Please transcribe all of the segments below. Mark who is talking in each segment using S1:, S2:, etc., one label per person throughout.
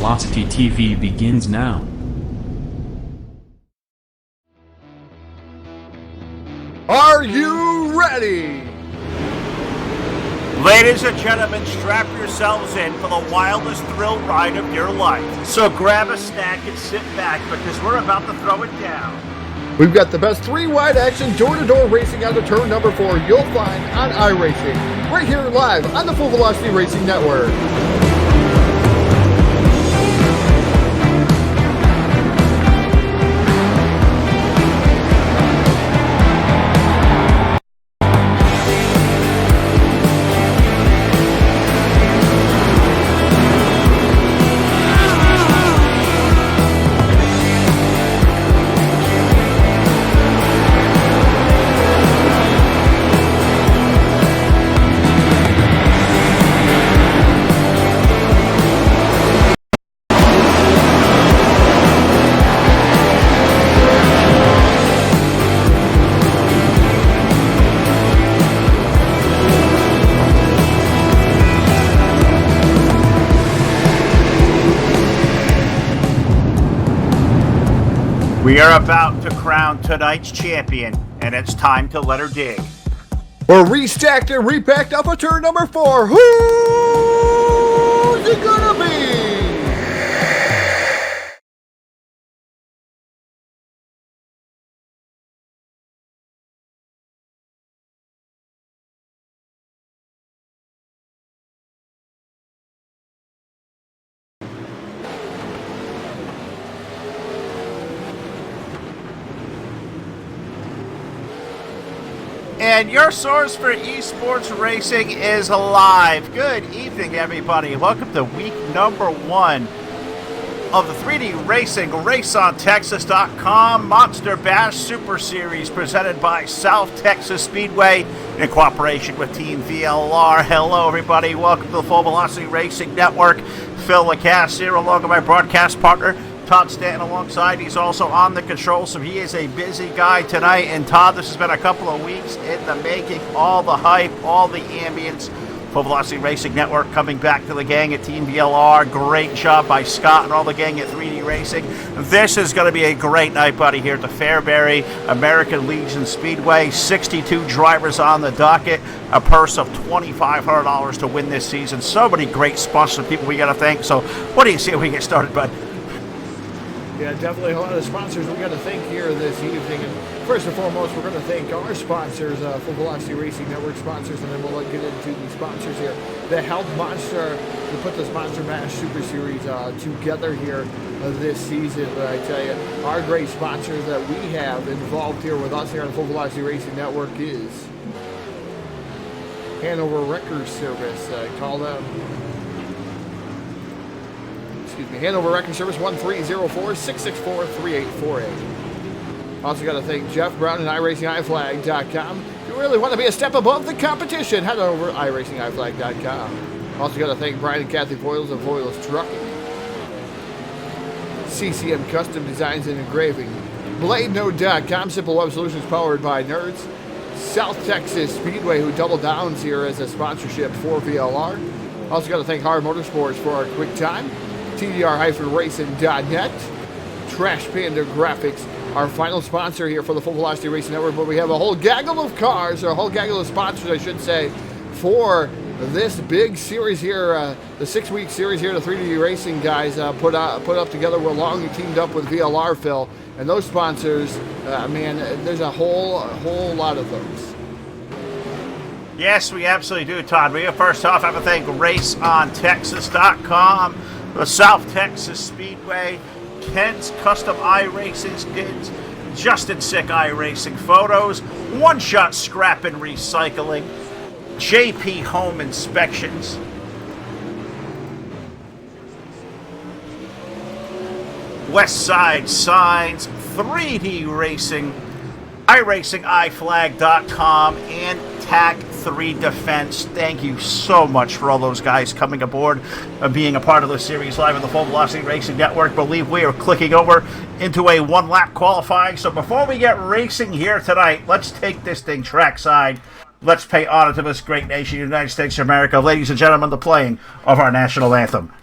S1: Velocity TV begins now.
S2: Are you ready?
S3: Ladies and gentlemen, strap yourselves in for the wildest thrill ride of your life. So grab a snack and sit back because we're about to throw it down.
S2: We've got the best three-wide action door-to-door racing on the turn number 4 you'll find on iRacing, right here live on the Full Velocity Racing Network.
S3: We are about to crown tonight's champion, and it's time to let her dig.
S2: We're restacked and repacked up for turn number 4. Who's it gonna be?
S3: And your source for esports racing is live. Good evening, everybody. Welcome to week number 1 of the 3D Racing RaceonTexas.com Monster Bash Super Series presented by South Texas Speedway in cooperation with Team VLR. Hello, everybody. Welcome to the Full Velocity Racing Network. Phil LaCasse here, along with my broadcast partner, Todd Stanton alongside. He's also on the controls, so he is a busy guy tonight. And Todd, this has been a couple of weeks in the making. All the hype, all the ambience. Full Velocity Racing Network coming back to the gang at Team VLR. Great job by Scott and all the gang at 3D Racing. This is going to be a great night, buddy, here at the Fairbury American Legion Speedway. 62 drivers on the docket. A purse of $2,500 to win this season. So many great sponsors and people we got to thank. So what do you say we get started, bud?
S2: Yeah, definitely a lot of sponsors we got to thank here this evening. And first and foremost, we're going to thank our sponsors, Full Velocity Racing Network sponsors, and then we'll get into the sponsors here that helped to put this Monster Mash Super Series together here this season. But I tell you, our great sponsors that we have involved here with us here on Full Velocity Racing Network is Hanover Record Service. Call them. Hanover Wrecking Service 1304-664-3848. Also got to thank Jeff Brown and iRacingIFlag.com. If you really want to be a step above the competition, head over to iRacingIFlag.com. Also got to thank Brian and Kathy Voiles of Voiles Trucking. CCM Custom Designs and Engraving. BladeNode.com, simple web solutions powered by nerds. South Texas Speedway, who double downs here as a sponsorship for VLR. Also got to thank Hard Motorsports for our quick time. TDR-Racing.net, Trash Panda Graphics, our final sponsor here for the Full Velocity Racing Network. But we have a whole gaggle of cars, or a whole gaggle of sponsors, I should say, for this big series here, the 6-week series here. The 3D Racing guys put up together. We're long teamed up with VLR, Phil, and those sponsors, man, there's a whole lot of those.
S3: Yes, we absolutely do, Todd. We first off have to thank RaceonTexas.com. The South Texas Speedway, Ken's Custom iRacing Skins, Justin Sick iRacing Photos, One Shot Scrap and Recycling, JP Home Inspections, Westside Signs, 3D Racing, iRacingIFlag.com, and TAC3 Defense. Thank you so much for all those guys coming aboard and being a part of the series live on the Full Velocity Racing Network. Believe we are clicking over into a one-lap qualifying. So before we get racing here tonight, let's take this thing trackside. Let's pay honor to this great nation, United States of America. Ladies and gentlemen, the playing of our national anthem.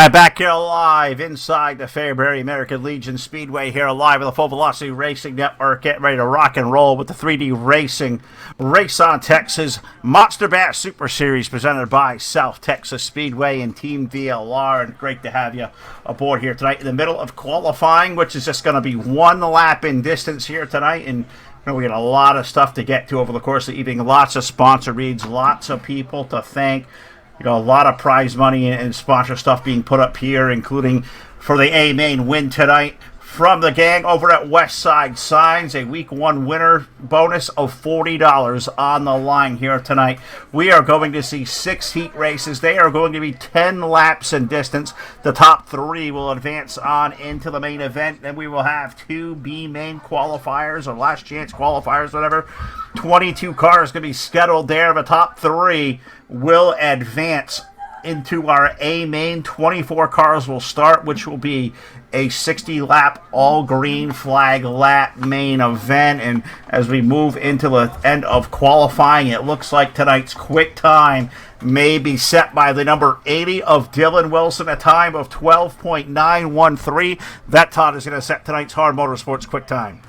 S3: All right, back here live inside the Fairbury American Legion Speedway here live with the Full Velocity Racing Network. Getting ready to rock and roll with the 3D Racing RaceonTexas Monster Bash Super Series presented by South Texas Speedway and Team VLR. And great to have you aboard here tonight in the middle of qualifying, which is just going to be one lap in distance here tonight. And we got a lot of stuff to get to over the course of the evening. Lots of sponsor reads, lots of people to thank. A lot of prize money and sponsor stuff being put up here, including for the A-Main win tonight from the gang over at Westside Signs, a Week 1 winner bonus of $40 on the line here tonight. We are going to see 6 heat races. They are going to be 10 laps in distance. The top 3 will advance on into the main event. Then we will have 2 B-Main qualifiers or last chance qualifiers, whatever. 22 cars going to be scheduled there. The top 3 will advance into our A-Main. 24 cars will start, which will be a 60-lap all-green flag lap main event. And as we move into the end of qualifying, it looks like tonight's quick time may be set by the number 80 of Dylan Wilson, a time of 12.913. That, Todd, is going to set tonight's Hard Motorsports quick time.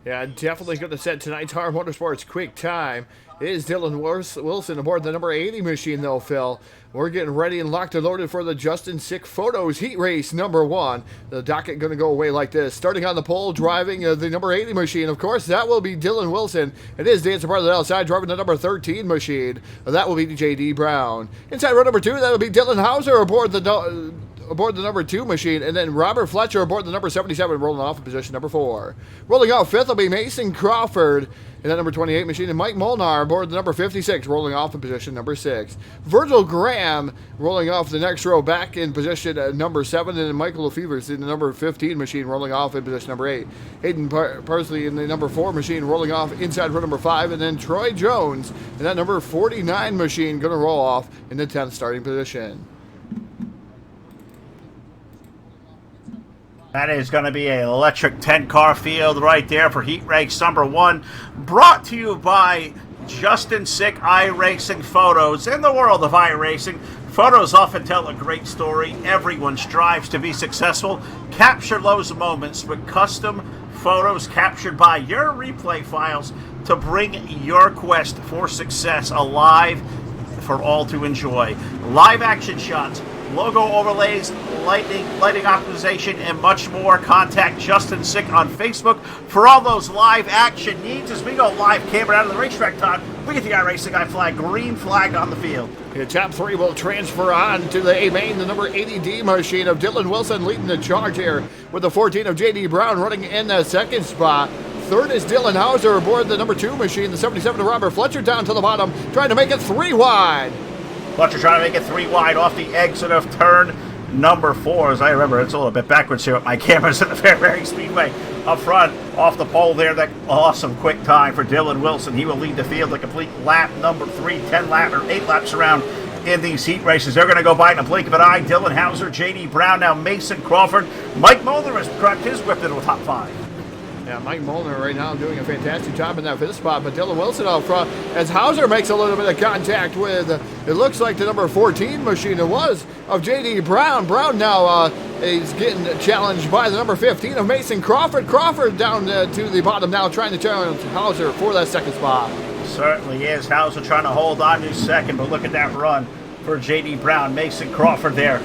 S2: Yeah, definitely going to set tonight's Hard Motorsports quick time. It is Dylan Wilson aboard the number 80 machine, though, Phil. We're getting ready and locked and loaded for the Justin Sick Photos Heat Race number 1. The docket going to go away like this. Starting on the pole, driving the number 80 machine. Of course, that will be Dylan Wilson. It is dancing part of the outside, driving the number 13 machine. That will be J.D. Brown. Inside row number 2, that will be Dylan Hauser aboard the number 2 machine, and then Robert Fletcher aboard the number 77, rolling off in position number 4. Rolling out 5th will be Mason Crawford in that number 28 machine, and Mike Molnar aboard the number 56, rolling off in position number 6. Virgil Graham rolling off the next row back in position number 7, and then Michael Lefevers in the number 15 machine, rolling off in position number 8. Hayden Parsley in the number 4 machine, rolling off inside row number 5, and then Troy Jones in that number 49 machine, going to roll off in the 10th starting position.
S3: That is going to be an electric 10-car field right there for Heat Race number 1. Brought to you by Justin Sick iRacing Photos. In the world of iRacing, photos often tell a great story. Everyone strives to be successful. Capture those moments with custom photos captured by your replay files to bring your quest for success alive for all to enjoy. Live action shots, logo overlays, lighting optimization, and much more. Contact Justin Sick on Facebook for all those live action needs. As we go live camera out of the racetrack, Todd, we get the iRacing guy flag, green flag on the field.
S2: The top 3 will transfer on to the A-Main, the number 80D machine of Dylan Wilson leading the charge here, with the 14 of J.D. Brown running in the 2nd spot. 3rd is Dylan Hauser aboard the number 2 machine, the 77 of Robert Fletcher down to the bottom, trying to make it 3 wide.
S3: Fletcher trying to make it 3 wide off the exit of turn number 4. As I remember, it's a little bit backwards here with my cameras at the Fairbury Speedway. Up front, off the pole there, that awesome quick time for Dylan Wilson. He will lead the field a complete lap number 3, 10 lap or 8 laps around in these heat races. They're going to go by in a blink of an eye. Dylan Hauser, J.D. Brown, now Mason Crawford. Mike Molnar has cracked his whip into the top 5.
S2: Yeah, Mike Molnar right now doing a fantastic job in that 5th spot, but Dylan Wilson out front as Hauser makes a little bit of contact with, it looks like the number 14 machine it was of J.D. Brown. Brown now is getting challenged by the number 15 of Mason Crawford. Crawford down to the bottom now, trying to challenge Hauser for that 2nd spot.
S3: Certainly is. Hauser trying to hold on to 2nd, but look at that run for J.D. Brown. Mason Crawford there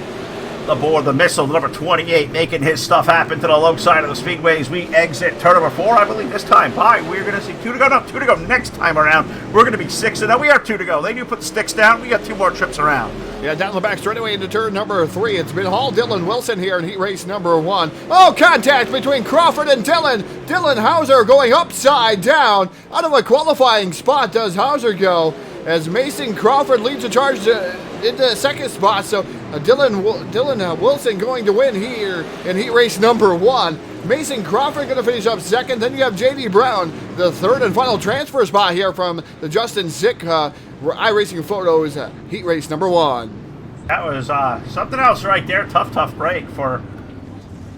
S3: aboard the missile, number 28, making his stuff happen to the low side of the speedways. We exit turn number 4, I believe this time by. We're going to see 2 to go. No, 2 to go next time around. We're going to be 6. And now we are 2 to go. They do put the sticks down. We got 2 more trips around.
S2: Yeah, down the back straightaway into turn number 3. It's been Hall Dylan Wilson here in heat race number 1. Oh, contact between Crawford and Dylan. Dylan Hauser going upside down. Out of a qualifying spot does Hauser go, as Mason Crawford leads the charge into the 2nd spot. So Dylan Wilson going to win here in heat race number 1. Mason Crawford going to finish up 2nd. Then you have J.D. Brown, the 3rd and final transfer spot here from the Justin Sick iRacing Photos heat race number 1.
S3: That was something else right there. Tough break for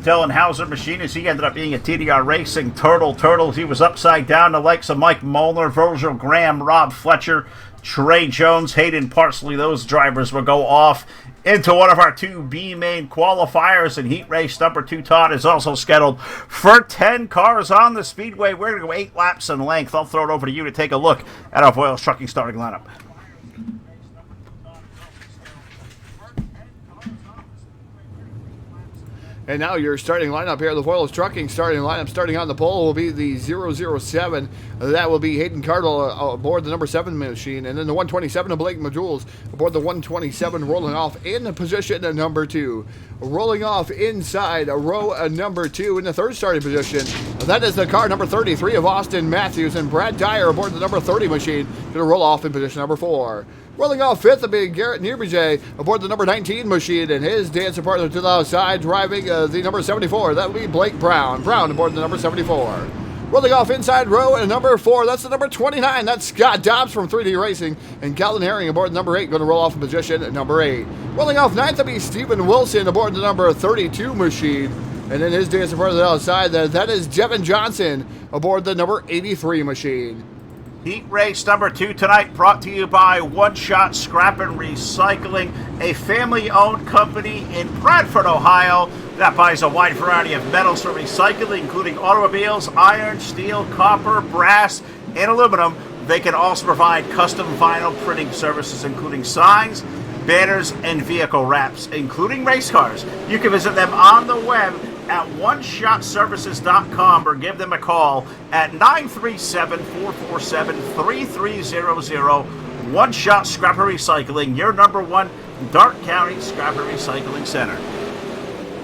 S3: Dylan Hauser machine, as he ended up being a TDR Racing Turtle. He was upside down. The likes of Mike Molnar, Virgil Graham, Rob Fletcher, Trey Jones, Hayden Parsley. Those drivers will go off into one of our 2B main qualifiers, and heat race number 2, Todd, is also scheduled for 10 cars on the Speedway. We're going to go 8 laps in length. I'll throw it over to you to take a look at our Voiles Trucking starting lineup.
S2: And now your starting lineup here, the Voiles Trucking starting lineup. Starting on the pole will be the 007. That will be Hayden Cardwell aboard the number 7 machine. And then the 127 of Blake Majules aboard the 127, rolling off in position number 2. Rolling off inside row number 2 in the third starting position. That is the car number 33 of Austin Matthews. And Brad Dyer aboard the number 30 machine. Going to roll off in position number 4. Rolling off fifth will be Garrett Nierbije aboard the number 19 machine, and his dancing partner to the outside driving the number 74. That will be Blake Brown. Brown aboard the number 74. Rolling off inside row and number 4, that's the number 29. That's Scott Dobbs from 3D Racing, and Calvin Herring aboard the number 8, going to roll off in position at number 8. Rolling off ninth will be Stephen Wilson aboard the number 32 machine, and then his dancing partner to the outside, that is Jevin Johnson aboard the number 83 machine.
S3: Heat race number 2 tonight, brought to you by One Shot Scrap and Recycling, a family-owned company in Bradford, Ohio, that buys a wide variety of metals for recycling, including automobiles, iron, steel, copper, brass, and aluminum. They can also provide custom vinyl printing services, including signs, banners, and vehicle wraps, including race cars. You can visit them on the web at oneshotservices.com or give them a call at 937-447-3300. One Shot Scrapper Recycling, your number 1 Darke County Scrapper Recycling Center.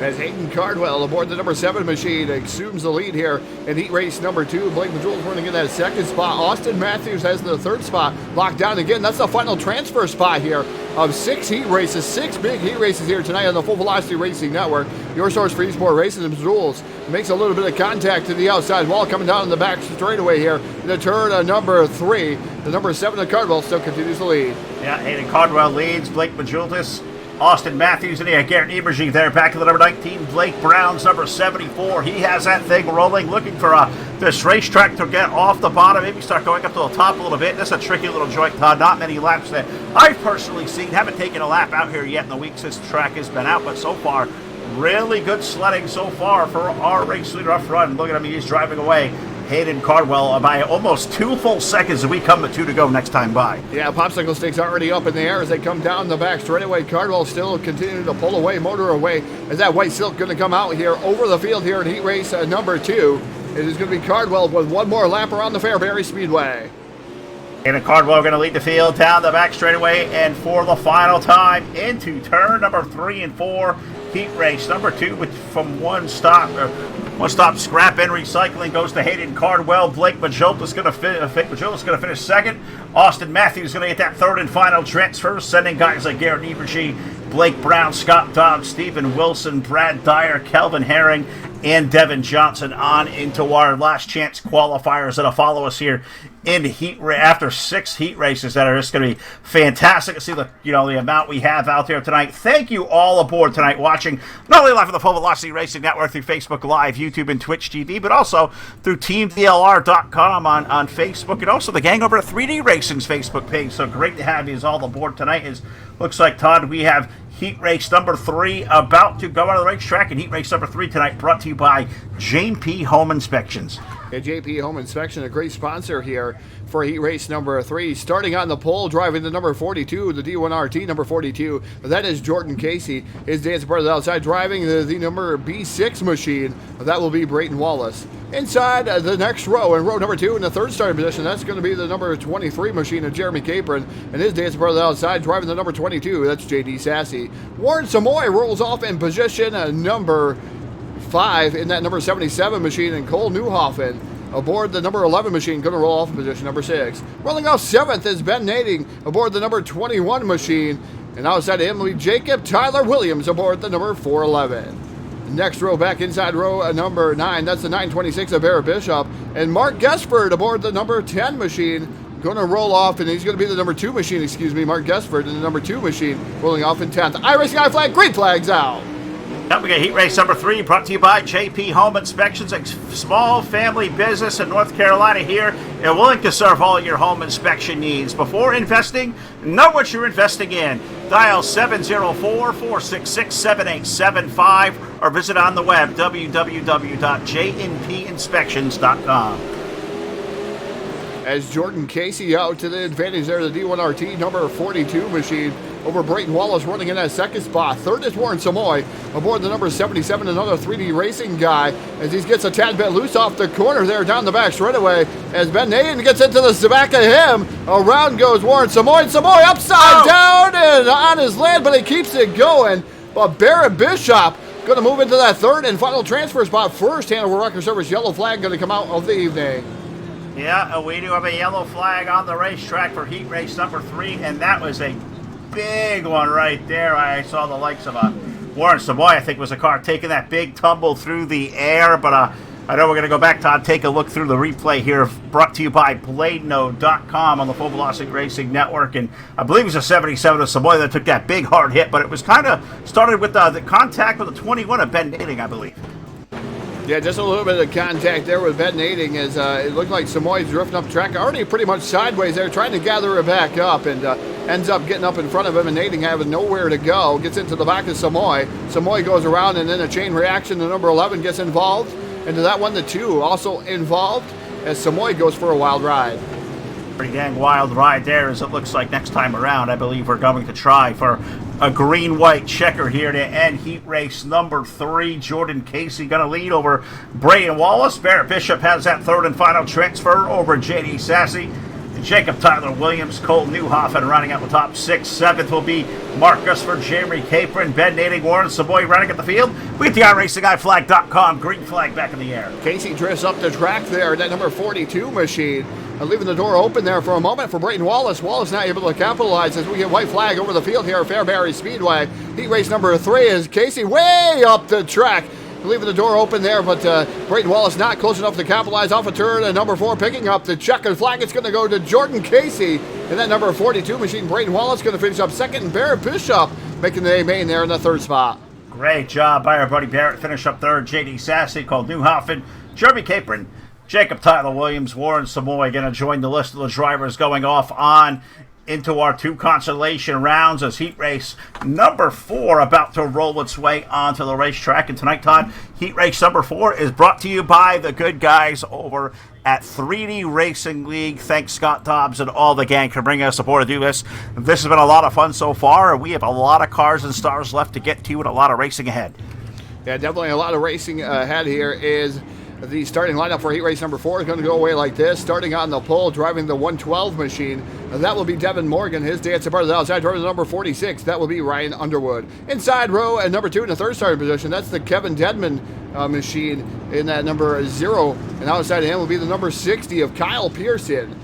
S2: As Hayden Cardwell aboard the number 7 machine assumes the lead here in heat race number 2. Blake Majules running in that second spot. Austin Matthews has the third spot locked down again. That's the final transfer spot here of 6 heat races, 6 big heat races here tonight on the Full Velocity Racing Network. Your source for eSport Racing. And Majules makes a little bit of contact to the outside wall coming down in the back straightaway here in the turn number 3. The number 7 of Cardwell still continues to lead.
S3: Yeah, Hayden Cardwell leads. Blake Majules, Austin Matthews, and Garrett Nieberge there back to the number 19. Blake Brown's number 74. He has that thing rolling, looking for this racetrack to get off the bottom, maybe start going up to the top a little bit. This is a tricky little joint, Todd. Not many laps that I've personally seen. Haven't taken a lap out here yet in the week since the track has been out, but so far, really good sledding so far for our race leader up front. Look at him, he's driving away. Hayden Cardwell by almost 2 full seconds as we come to 2 to go next time by.
S2: Yeah, popsicle sticks already up in the air as they come down the back straightaway. Cardwell still continuing to pull away, motor away, as that white silk going to come out here over the field here in heat race number 2. It is going to be Cardwell with one more lap around the Fairbury Speedway.
S3: Hayden Cardwell going to lead the field down the back straightaway, and for the final time into turn number 3 and 4, heat race number 2 from one stop scrap and recycling goes to Hayden Cardwell. Blake Majules is going to finish second. Austin Matthews is going to get that third and final transfer, sending guys like Garrett Nieberge, Blake Brown, Scott Dobbs, Stephen Wilson, Brad Dyer, Calvin Herring, and Devin Johnson on into our last chance qualifiers that'll follow us here in after 6 heat races that are just going to be fantastic to see the amount we have out there tonight. Thank you all aboard tonight watching not only live on the Full Velocity Racing Network through Facebook Live, YouTube, and Twitch TV, but also through TeamDLR.com on Facebook, and also the gang over at 3D Racing's Facebook page. So great to have you all aboard tonight. Looks like, Todd, we have heat race number 3 about to go out of the racetrack, and heat race number 3 tonight brought to you by JP Home Inspections.
S2: Yeah, JP Home Inspection, a great sponsor here for heat race number 3. Starting on the pole, driving the number 42, the D1RT number 42. That is Jordan Casey. His dancing part of the outside, driving the number B6 machine. That will be Brayton Wallace. Inside the next row, in row number 2 in the third starting position, that's going to be the number 23 machine of Jeremy Capron. And his dancing part of the outside, driving the number 22, that's JD Sassy. Warren Samoy rolls off in position number 5 in that number 77 machine, and Cole Newhoffen aboard the number 11 machine, going to roll off in position number 6. Rolling off 7th is Ben Nading aboard the number 21 machine, and outside of him will be Jacob Tyler Williams aboard the number 411. Next row back inside row number 9, that's the 926 of Barrett Bishop, and Mark Gesford aboard the number 10 machine, going to roll off, and he's going to be the number 2 machine, Mark Gesford in the number 2 machine, rolling off in 10th. iRacing I flag, green flag's out.
S3: Now we got heat race number 3 brought to you by JP Home Inspections, a small family business in North Carolina here and willing to serve all your home inspection needs. Before investing, know what you're investing in. Dial 704-466-7875 or visit on the web www.jnpinspections.com.
S2: As Jordan Casey out to the advantage there, the D1RT number 42 machine over Brayton Wallace running in that second spot. Third is Warren Samoy aboard the number 77, another 3D Racing guy, as he gets a tad bit loose off the corner there down the back straightaway. As Ben Naden gets into the back of him, around goes Warren Samoy. Samoy upside down and on his land, but he keeps it going. But Barrett Bishop going to move into that third and final transfer spot. First Hanover Record Service yellow flag going to come out of the evening.
S3: Yeah, we do have a yellow flag on the racetrack for heat race number 3, and that was a big one right there. I saw the likes of Warren Samoy, I think was a car taking that big tumble through the air, but I know we're going to go back to take a look through the replay here, brought to you by BladeNode.com on the Full Velocity Racing Network, and I believe it was a 77 of Samoy that took that big hard hit, but it was kind of started with the contact with the 21 of Ben Naden, I believe.
S2: Yeah, just a little bit of contact there with Ben Naden as it looked like Samoy's drifting up track, already pretty much sideways there, trying to gather it back up, and ends up getting up in front of him, and Naden having nowhere to go, gets into the back of Samoy. Samoy goes around, and then a chain reaction to number 11 gets involved, and to that one, the 2 also involved, as Samoy goes for a wild ride.
S3: Pretty dang wild ride there, as it looks like next time around, I believe we're going to try for a green-white checker here to end heat race number 3. Jordan Casey going to lead over Brayton Wallace. Barrett Bishop has that third and final transfer over J.D. Sassy. Jacob Tyler Williams, Cole Newhoffen running out the top 6. 7th will be Marcus for Jeremy Capron, Ben Naden, Warren Samoy running at the field. We get the iRacingIFlag.com green flag back in the air.
S2: Casey drifts up the track there, that number 42 machine. Leaving the door open there for a moment for Brayton Wallace. Wallace not able to capitalize as we get white flag over the field here at Fairbury Speedway. Heat race number 3 is Casey way up the track. Leaving the door open there, but Brayton Wallace not close enough to capitalize off a turn. And number 4 picking up the checkered flag. It's going to go to Jordan Casey. And that number 42 machine, Brayton Wallace, going to finish up second. And Barrett Bishop making the main there in the third spot.
S3: Great job by our buddy Barrett. Finish up third. J.D. Sassy, Cole Newhoffen, Jeremy Capron, Jacob Tyler Williams, Warren Samoy going to join the list of the drivers going off on into our 2 consolation rounds as heat race number 4 about to roll its way onto the racetrack. And tonight, Todd, heat race number 4 is brought to you by the good guys over at 3D Racing League. Thanks, Scott Dobbs and all the gang for bringing us aboard to do this. This has been a lot of fun so far. We have a lot of cars and stars left to get to and a lot of racing ahead.
S2: Yeah, definitely a lot of racing ahead here. Is the starting lineup for heat race number 4 is going to go away like this. Starting on the pole, driving the 112 machine. That will be Devin Morgan. His dance part of the outside, driving the number 46. That will be Ryan Underwood. Inside row at number 2 in the third starting position. That's the Kevin Dedman machine in that number 0. And outside of him will be the number 60 of Kyle Pearson.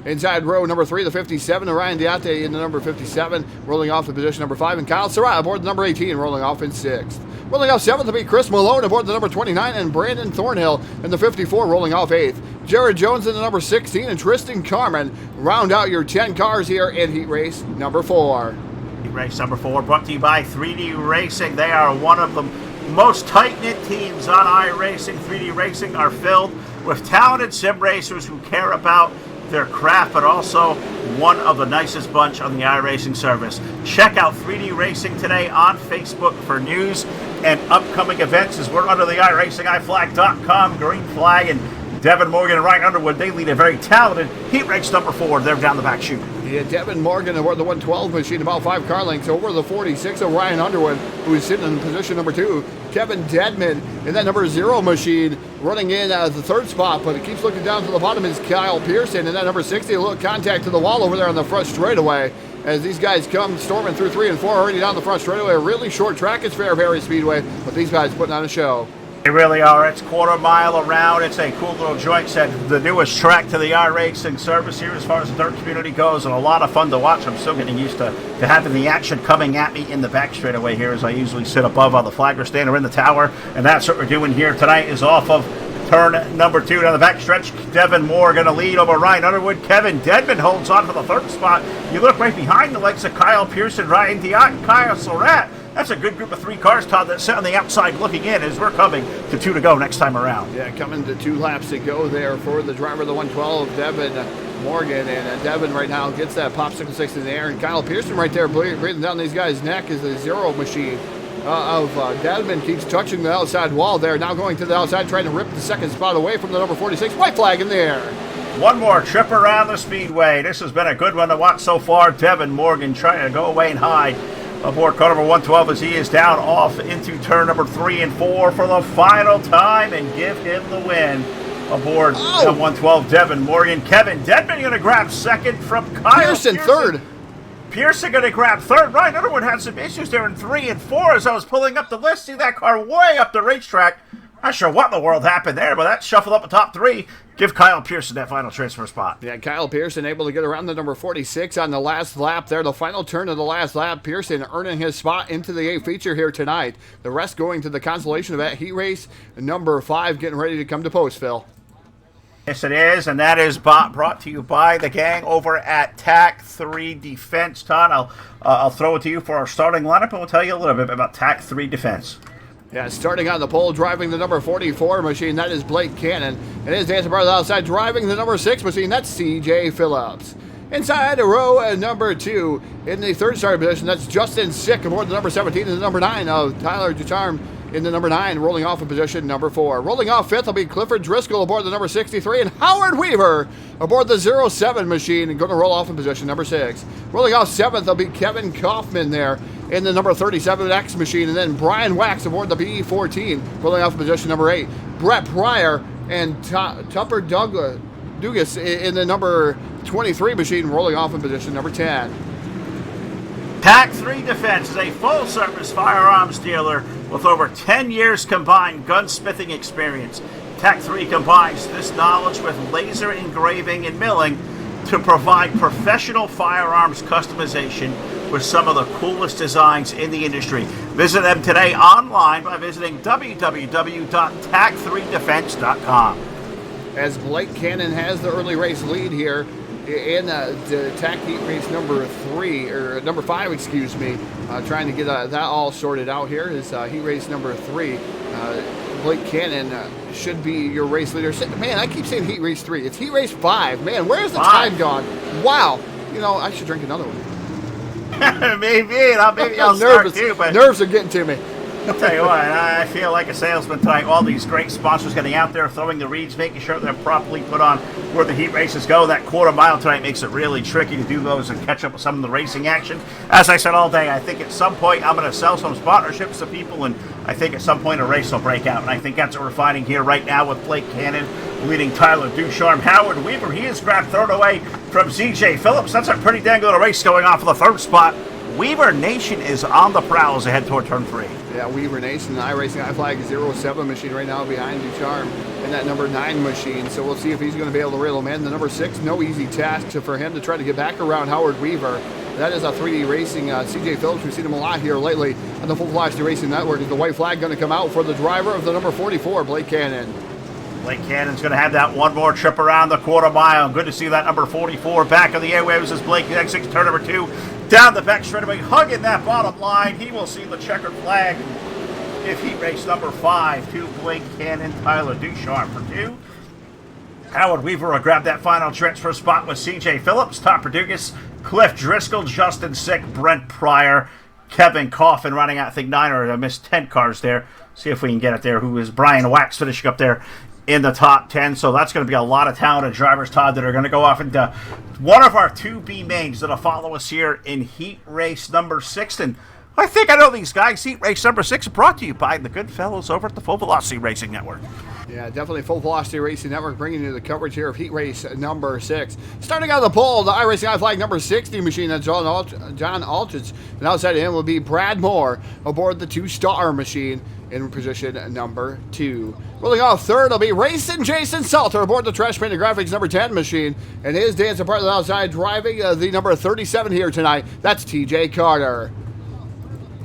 S2: Inside row number 3, the 57, Ryan Diate in the number 57, rolling off in position number 5. And Kyle Surratt aboard the number 18, rolling off in 6th. Rolling off 7th will be Chris Malone aboard the number 29, and Brandon Thornhill in the 54, rolling off 8th. Jared Jones in the number 16, and Tristan Carmen round out your 10 cars here in heat race number 4.
S3: Heat race number 4 brought to you by 3D Racing. They are one of the most tight-knit teams on iRacing. 3D Racing are filled with talented sim racers who care about their craft, but also one of the nicest bunch on the iRacing service. Check out 3D Racing today on Facebook for news and upcoming events as we're under the iRacingIFlag.com green flag, and Devin Morgan and Ryan Underwood, they lead a very talented heat race number 4. They're down the back chute.
S2: Yeah, Devin Morgan aboard the 112 machine, about 5 car lengths over the 46 of Ryan Underwood, who is sitting in position number 2. Kevin Dedman in that number 0 machine, running in as the third spot, but it keeps looking down to the bottom is Kyle Pearson in that number 60. A little contact to the wall over there on the front straightaway as these guys come storming through 3 and 4 already down the front straightaway. A really short track is Fairbury Speedway, but these guys putting on a show.
S3: They really are. It's quarter mile around. It's a cool little joint set. The newest track to the iRacing service here as far as the dirt community goes, and a lot of fun to watch. I'm still getting used to having the action coming at me in the back straightaway here as I usually sit above on the flagger stand or in the tower, and that's what we're doing here tonight is off of turn number 2 down the back stretch. Devin Moore going to lead over Ryan Underwood. Kevin Dedman holds on for the third spot. You look right behind the likes of Kyle Pearson, Ryan Diott, and Kyle Surratt. That's a good group of 3 cars, Todd, that sit on the outside looking in as we're coming to 2 to go next time around.
S2: Yeah, coming to 2 laps to go there for the driver of the 112, Devin Morgan. And Devin right now gets that popsicle 6 in the air. And Kyle Pearson right there breathing down these guys' neck is the zero machine of Devin. Keeps touching the outside wall there. Now going to the outside, trying to rip the second spot away from the number 46. White flag in there.
S3: One more trip around the Speedway. This has been a good one to watch so far. Devin Morgan trying to go away and hide aboard car number 112 as he is down off into turn number 3 and 4 for the final time and give him the win aboard 112 Devin Morgan. Kevin Dedman going to grab second from Kyle
S2: Pearson third.
S3: Pearson going to grab third. Ryan Underwood had some issues there in 3 and 4 as I was pulling up the list. See that car way up the racetrack. Not sure what in the world happened there, but that shuffled up the top 3. Give Kyle Pearson that final transfer spot.
S2: Yeah, Kyle Pearson able to get around the number 46 on the last lap there. The final turn of the last lap. Pearson earning his spot into the A feature here tonight. The rest going to the consolation event heat race number 5, getting ready to come to post, Phil.
S3: Yes, it is, and that is brought to you by the gang over at TAC 3 Defense. Todd, I'll throw it to you for our starting lineup, and we'll tell you a little bit about TAC 3 Defense.
S2: Yeah, starting on the pole, driving the number 44 machine, that is Blake Cannon. And his dancer brother outside, driving the number 6 machine, that's CJ Phillips. Inside row number 2, in the third starting position, that's Justin Sick aboard the number 17 and the number 9 of Tyler Ducharme in the number 9, rolling off in position number 4. Rolling off 5th will be Clifford Driscoll aboard the number 63, and Howard Weaver aboard the 07 machine, and going to roll off in position number 6. Rolling off 7th will be Kevin Kaufman there in the number 37X machine, and then Brian Wax aboard the BE14, rolling off in position number 8. Brett Pryor and Tupper Dugas in the number 23 machine, rolling off in position number 10.
S3: TAC 3 Defense is a full-service firearms dealer with over 10 years combined gunsmithing experience. TAC 3 combines this knowledge with laser engraving and milling to provide professional firearms customization with some of the coolest designs in the industry. Visit them today online by visiting www.tac3defense.com.
S2: As Blake Cannon has the early race lead here in the TAC heat race number 5, excuse me, trying to get that all sorted out here is heat race number 3. Blake Cannon should be your race leader. Man, I keep saying heat race 3. It's heat race 5. Man, where's the time gone? Wow. You know, I should drink another one.
S3: maybe I'll start too, but
S2: nerves are getting to me.
S3: I'll tell you what, I feel like a salesman tonight. All these great sponsors getting out there, throwing the reeds, making sure they're properly put on where the heat races go. That quarter mile tonight makes it really tricky to do those and catch up with some of the racing action. As I said all day, I think at some point I'm going to sell some sponsorships to people, and I think at some point a race will break out. And I think that's what we're finding here right now with Blake Cannon leading Tyler Ducharme. Howard Weaver, he has grabbed third away from CJ Phillips. That's a pretty dang good race going on for the third spot. Weaver Nation is on the prowl as they head toward turn 3.
S2: Yeah, Weaver Nation, the iRacing iFlag 07 machine right now behind Ducharme and that number 9 machine. So we'll see if he's going to be able to reel him in. The number 6, no easy task for him to try to get back around Howard Weaver. That is a 3D Racing CJ Phillips. We've seen him a lot here lately on the Full Velocity Racing Network. Is the white flag going to come out for the driver of the number 44, Blake Cannon?
S3: Blake Cannon's going to have that one more trip around the quarter mile. Good to see that number 44 back on the airwaves as Blake exits turn number 2. Down the back straightaway, hugging that bottom line. He will see the checkered flag. If heat race number 5 to Blake Cannon, Tyler Ducharme for 2. Howard Weaver will grab that final transfer spot with CJ Phillips, Topper Dugas, Cliff Driscoll, Justin Sick, Brent Pryor, Kevin Coffin running out, I think 9 or I missed 10 cars there. See if we can get it there. Who is Brian Wax finishing up there in the top 10. So that's going to be a lot of talented drivers, Todd, that are going to go off into one of our 2B mains that'll follow us here in heat race number 6. And I think I know these guys. Heat race number 6 brought to you by the good fellows over at the Full Velocity Racing Network.
S2: Yeah, definitely Full Velocity Racing Network bringing you the coverage here of heat race number 6. Starting on the pole, the iRacing iFlag number 60 machine, that's John Aldridge. And outside of him will be Brad Moore aboard the 2-star machine in position number 2. Rolling off third will be Racing Jason Salter aboard the Trash Painted Graphics number 10 machine. And his dancer partner outside driving the number 37 here tonight, that's TJ Carter.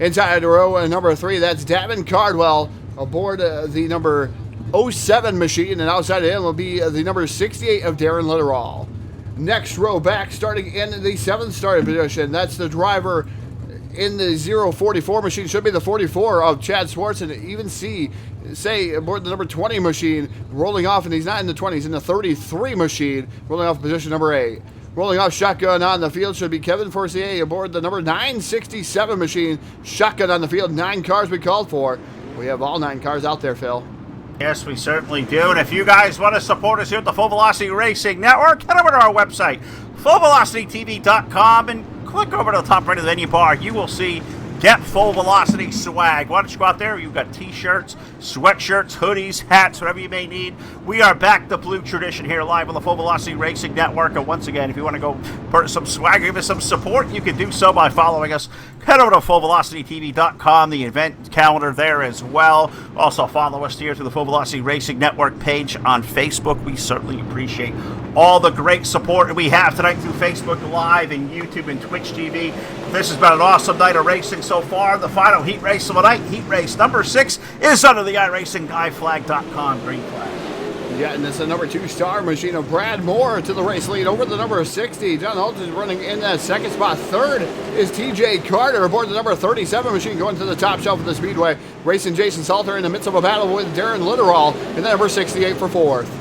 S2: Inside row number 3, that's Davin Cardwell aboard the number 07 machine, and outside of him will be the number 68 of Darren Litterall. Next row back, starting in the 7th starting position, that's the driver in the 044 machine, should be the 44 of Chad Swartz, and even say aboard the number 20 machine, rolling off, and he's not in the 20s, in the 33 machine, rolling off position number 8. Rolling off shotgun on the field should be Kevin Forcier aboard the number 967 machine. Shotgun on the field, 9 cars we called for. We have all 9 cars out there, Phil.
S3: Yes, we certainly do. And if you guys want to support us here at the Full Velocity Racing Network, head over to our website, fullvelocitytv.com, and click over to the top right of the menu bar. You will see Get Full Velocity swag. Why don't you go out there? You've got t-shirts, sweatshirts, hoodies, hats, whatever you may need. We are back the blue tradition here live on the Full Velocity Racing Network. And once again, if you want to go purchase some swag, give us some support, you can do so by following us. Head over to fullvelocitytv.com, the event calendar there as well. Also follow us here to the Full Velocity Racing Network page on Facebook. We certainly appreciate all the great support we have tonight through Facebook Live and YouTube and Twitch TV. This has been an awesome night of racing so far. The final heat race of the night, heat race number 6, is under the iRacingGuyFlag.com green flag.
S2: Yeah, and it's the number 2 star machine of Brad Moore to the race lead over the number 60. John Holtz is running in that second spot. Third is TJ Carter aboard the number 37 machine going to the top shelf of the Speedway. Racing Jason Salter in the midst of a battle with Darren Litterall in the number 68 for 4th.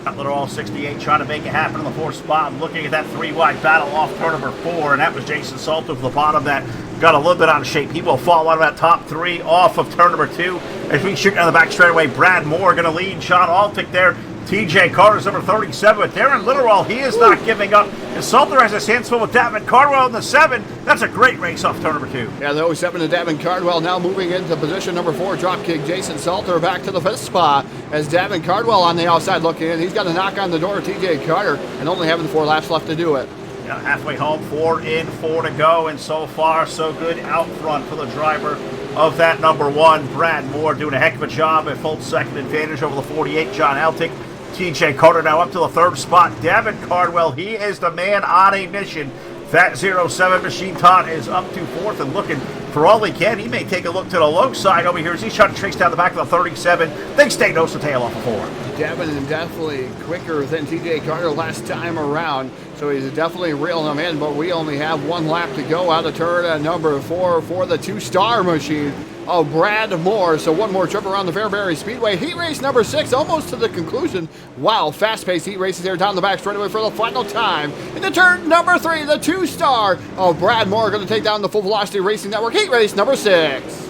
S3: Litterall 68 trying to make it happen in the 4th spot. I'm looking at that 3-wide battle off turn number 4, and that was Jason Salter from the bottom that got a little bit out of shape. He will fall out of that top 3 off of turn number 2. As we shoot down the back straightaway, Brad Moore going to lead. Sean Altick there. TJ Carter's number 37, but Darren Litterall, he is not giving up. And Salter has his hands full with Davin Cardwell in the 7. That's a great race off turn number 2.
S2: Yeah, the 07 to Davin Cardwell now moving into position number 4. Dropkick Jason Salter back to the 5th spot as Davin Cardwell on the outside looking in. He's got a knock on the door of TJ Carter and only having 4 laps left to do it.
S3: Yeah, halfway home, 4 in, 4 to go, and so far so good out front for the driver of that number 1. Brad Moore doing a heck of a job at full second advantage over the 48, John Altick. TJ Carter now up to the 3rd spot. Davin Cardwell, he is the man on a mission. That 07 machine Todd is up to 4th and looking for all he can. He may take a look to the low side over here as he's trying to trace down the back of the 37. They stay nose to tail off of 4.
S2: Davin is definitely quicker than TJ Carter last time around, so he's definitely reeling them in, but we only have 1 lap to go out of turn number 4 for the 2-star machine of Brad Moore. So 1 more trip around the Fairbury Speedway. Heat race number 6, almost to the conclusion. Wow, fast-paced heat races here down the back straightaway for the final time. Into turn number 3, the 2-star of Brad Moore going to take down the Full Velocity Racing Network heat race number 6.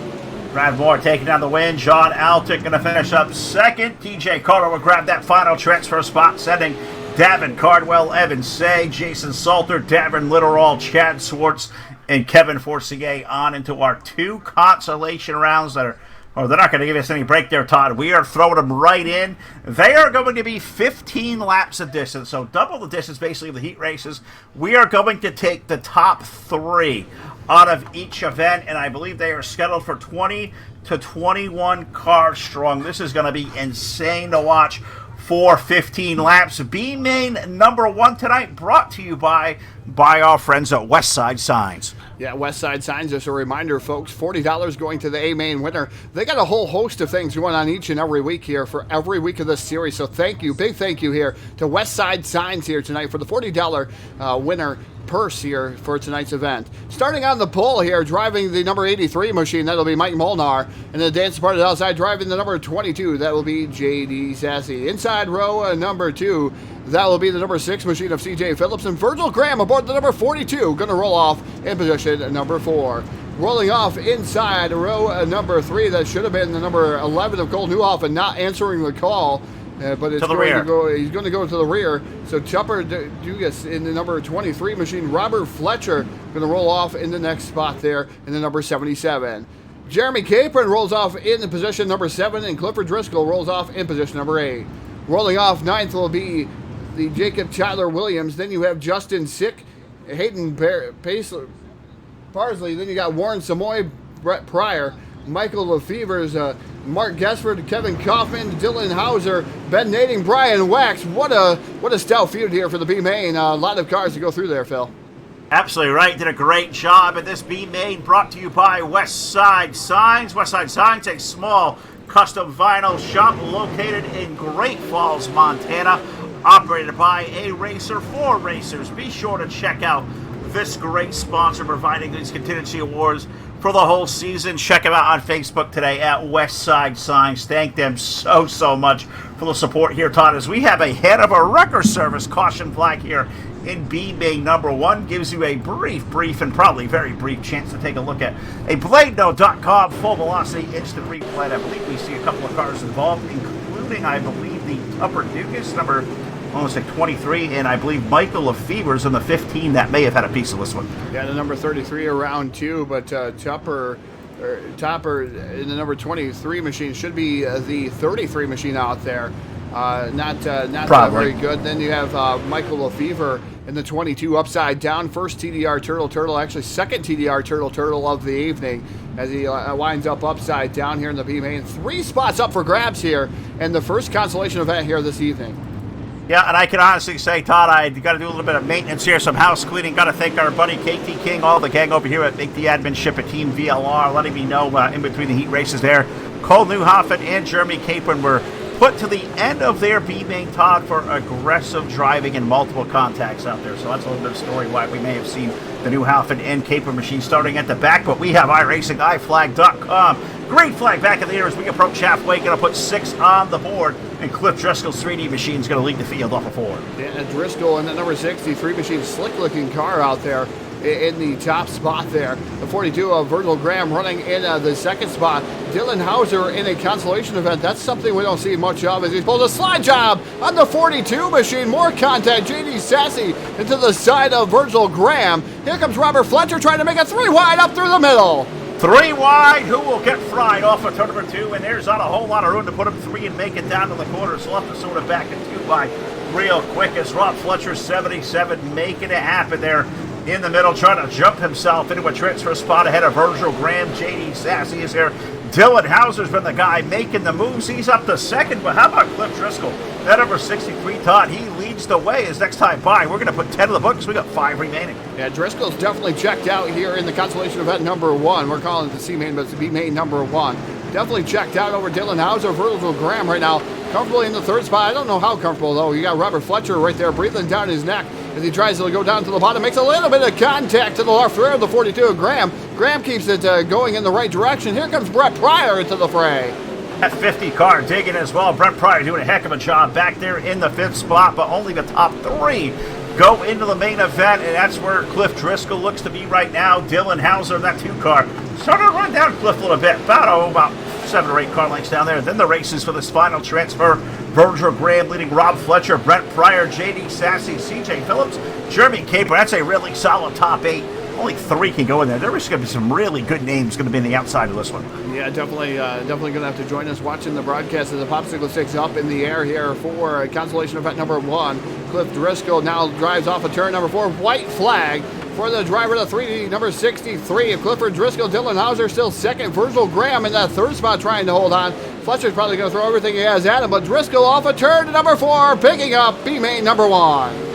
S3: Brad Moore taking down the win. John Altick going to finish up 2nd. TJ Carter will grab that final transfer spot, sending Davin Cardwell, Evan Say, Jason Salter, Davin Litterall, Chad Swartz, and Kevin Forcier on into our 2 consolation rounds that are, they're not going to give us any break there, Todd. We are throwing them right in. They are going to be 15 laps of distance, so double the distance basically of the heat races. We are going to take the top 3 out of each event, and I believe they are scheduled for 20 to 21 cars strong. This is going to be insane to watch for 15 laps. B main number 1 tonight, brought to you by our friends at Westside Signs.
S2: Yeah, Westside Signs, just a reminder, folks, $40 going to the A main winner. They got a whole host of things going on each and every week here for every week of this series. So thank you, big thank you here to Westside Signs here tonight for the $40 winner purse here for tonight's event. Starting on the pole here, driving the number 83 machine, that'll be Mike Molnar. And the dance part outside, driving the number 22, that will be J.D. Sassy. Inside row number 2, that will be the number 6 machine of C.J. Phillips. And Virgil Graham aboard the number 42, going to roll off in position number 4. Rolling off inside row number 3, that should have been the number 11 of Cole Newhoff and not answering the call. But it's going to go. He's going to go to the rear. So Chopper Dugas in the number 23 machine. Robert Fletcher going to roll off in the next spot there in the number 77. Jeremy Capron rolls off in the position number 7, and Clifford Driscoll rolls off in position number 8. Rolling off 9th will be the Jacob Tyler Williams. Then you have Justin Sick, Hayden Parsley. Then you got Warren Samoy, Brett Pryor, Michael Lefevers, Mark Gesford, Kevin Kaufman, Dylan Hauser, Ben Nading, Brian Wax. What a stout feud here for the B main. A lot of cars to go through there, Phil.
S3: Absolutely right. Did a great job at this B main, brought to you by Westside Signs. Westside Signs, a small custom vinyl shop located in Great Falls, Montana, operated by a racer for racers. Be sure to check out this great sponsor providing these contingency awards for the whole season. Check them out on Facebook today at Westside Signs. Thank them so much for the support here, Todd, as we have a head of a wrecker service caution flag here in B Main number 1. Gives you a brief and probably very brief chance to take a look at a BladeNote.com full velocity instant replay. I believe we see a couple of cars involved, including, I believe, the Tupper Dukas, number almost like 23, and I believe Michael Lefever's in the 15 that may have had a piece of this one.
S2: Yeah, the number 33 around too, but Topper in the number 23 machine should be the 33 machine out there. Not that very good. Then you have Michael Lefever in the 22 upside down. First TDR Turtle, actually second TDR Turtle of the evening as he winds up upside down here in the B main. 3 spots up for grabs here in the first consolation event here this evening.
S3: Yeah, and I can honestly say, Todd, I got to do a little bit of maintenance here, some house cleaning. Got to thank our buddy KT King, all the gang over here at Make the Admin Ship at Team VLR, letting me know in between the heat races there. Cole Newhoffen and Jeremy Capron were put to the end of their B main, Todd, for aggressive driving and multiple contacts out there. So that's a little bit of story why we may have seen the Newhoffen and Capron machine starting at the back. But we have iRacingIFlag.com. Green flag back in the air as we approach halfway. Going to put 6 on the board. And Cliff Driscoll's 3D machine is going to lead the field off of 4.
S2: Yeah, Driscoll in the number 63 machine, slick-looking car out there in the top spot there. The 42 of Virgil Graham running in the second spot. Dylan Hauser in a consolation event. That's something we don't see much of as he pulls a slide job on the 42 machine. More contact. JD Sassy into the side of Virgil Graham. Here comes Robert Fletcher trying to make a 3 wide up through the middle.
S3: 3 wide, who will get fried off of turn number 2, and there's not a whole lot of room to put him 3 and make it down to the corner, so we'll have to sort of back it 2 by real quick as Rob Fletcher, 77, making it happen there in the middle, trying to jump himself into a transfer spot ahead of Virgil Graham. JD Sassy is here. Dylan Hauser's been the guy making the moves. He's up to second, but how about Cliff Driscoll? That number 63, Todd, he leads the way his next time by. We're going to put 10 in the books. We got 5 remaining.
S2: Yeah, Driscoll's definitely checked out here in the consolation event number 1. We're calling it the C main, but it's the B main number 1. Definitely checked out over Dylan Hauser. Virgil Graham right now comfortably in the 3rd spot. I don't know how comfortable, though. You got Robert Fletcher right there breathing down his neck as he tries to go down to the bottom. Makes a little bit of contact to the left rear of the 42 of Graham. Graham keeps it going in the right direction. Here comes Brett Pryor into the fray.
S3: That 50 car digging as well. Brett Pryor doing a heck of a job back there in the 5th spot, but only the top 3 go into the main event, and that's where Cliff Driscoll looks to be right now. Dylan Hauser, that 2 car, starting to run down Cliff a little bit, about 7 or 8 car lengths down there. Then the races for this final transfer. Virgil Graham leading Rob Fletcher, Brett Pryor, JD Sassy, CJ Phillips, Jeremy Capron. That's a really solid top 8. Only 3 can go in there. There's going to be some really good names going to be in the outside of this one.
S2: Yeah, definitely going to have to join us watching the broadcast of the popsicle sticks up in the air here for consolation event number 1. Cliff Driscoll now drives off of turn number 4. White flag for the driver of the 3D, number 63 of Clifford Driscoll. Dylan Hauser still second. Virgil Graham in that 3rd spot trying to hold on. Fletcher's probably going to throw everything he has at him, but Driscoll off a turn to number 4, picking up B main number 1.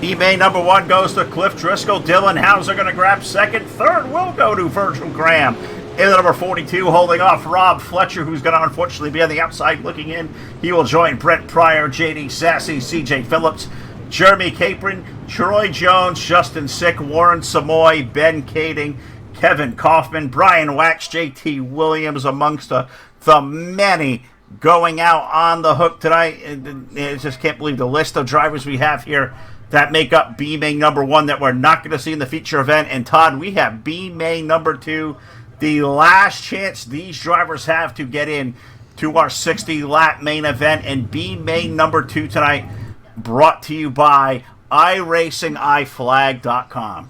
S3: B main number 1 goes to Cliff Driscoll. Dylan Hauser going to grab second. 3rd will go to Virgil Graham. In the number 42, holding off Rob Fletcher, who's going to unfortunately be on the outside looking in. He will join Brett Pryor, JD Sassy, CJ Phillips, Jeremy Capron, Troy Jones, Justin Sick, Warren Samoy, Ben Kading, Kevin Kaufman, Brian Wax, JT Williams, amongst the many going out on the hook tonight. I just can't believe the list of drivers we have here that make up B main number 1 that we're not going to see in the feature event. And Todd, we have B main number 2, the last chance these drivers have to get in to our 60 lap main event. And B main number 2 tonight brought to you by iRacingIFlag.com.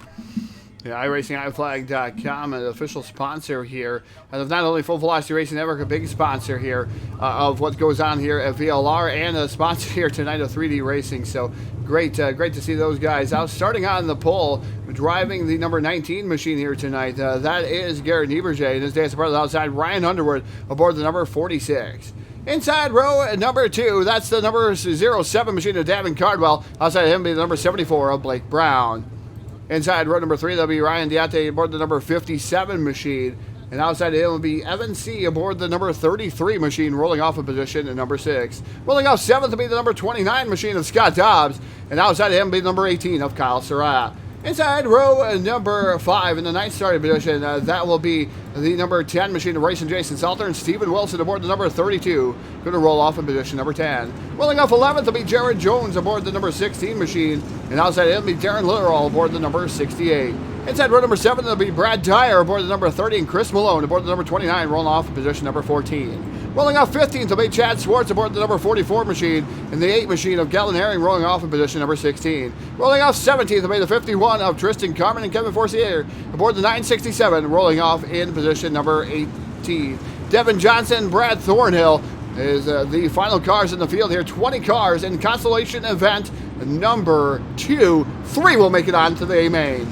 S2: Yeah, iRacingIFlag.com, an official sponsor here of not only Full Velocity Racing Network, a big sponsor here of what goes on here at VLR, and a sponsor here tonight of 3D Racing. So great to see those guys out. Starting on the pole, driving the number 19 machine here tonight, that is Garrett Nieberger. And his day support outside, Ryan Underwood aboard the number 46. Inside row number 2, that's the number 07 machine of Davin Cardwell. Outside of him be the number 74 of Blake Brown. Inside row number 3, that'll be Ryan Diate aboard the number 57 machine. And outside of him will be Evan C. aboard the number 33 machine, rolling off a position at number 6. Rolling off 7th will be the number 29 machine of Scott Dobbs. And outside of him will be the number 18 of Kyle Surratt. Inside row number 5 in the ninth starting position, that will be the number 10 machine of Racing Jason Salter and Stephen Wilson aboard the number 32. Going to roll off in position number 10. Rolling off 11th will be Jared Jones aboard the number 16 machine. And outside it will be Darren Litterall aboard the number 68. Inside row number 7, there'll be Brad Dyer aboard the number 30 and Chris Malone aboard the number 29, rolling off in position number 14. Rolling off 15th will be Chad Swartz aboard the number 44 machine, and the 8 machine of Galen Herring rolling off in position number 16. Rolling off 17th will be the 51 of Tristan Carmen and Kevin Forcier aboard the 967, rolling off in position number 18. Devin Johnson, Brad Thornhill is the final cars in the field here. 20 cars in Constellation Event number 2. 3 will make it on to the A main.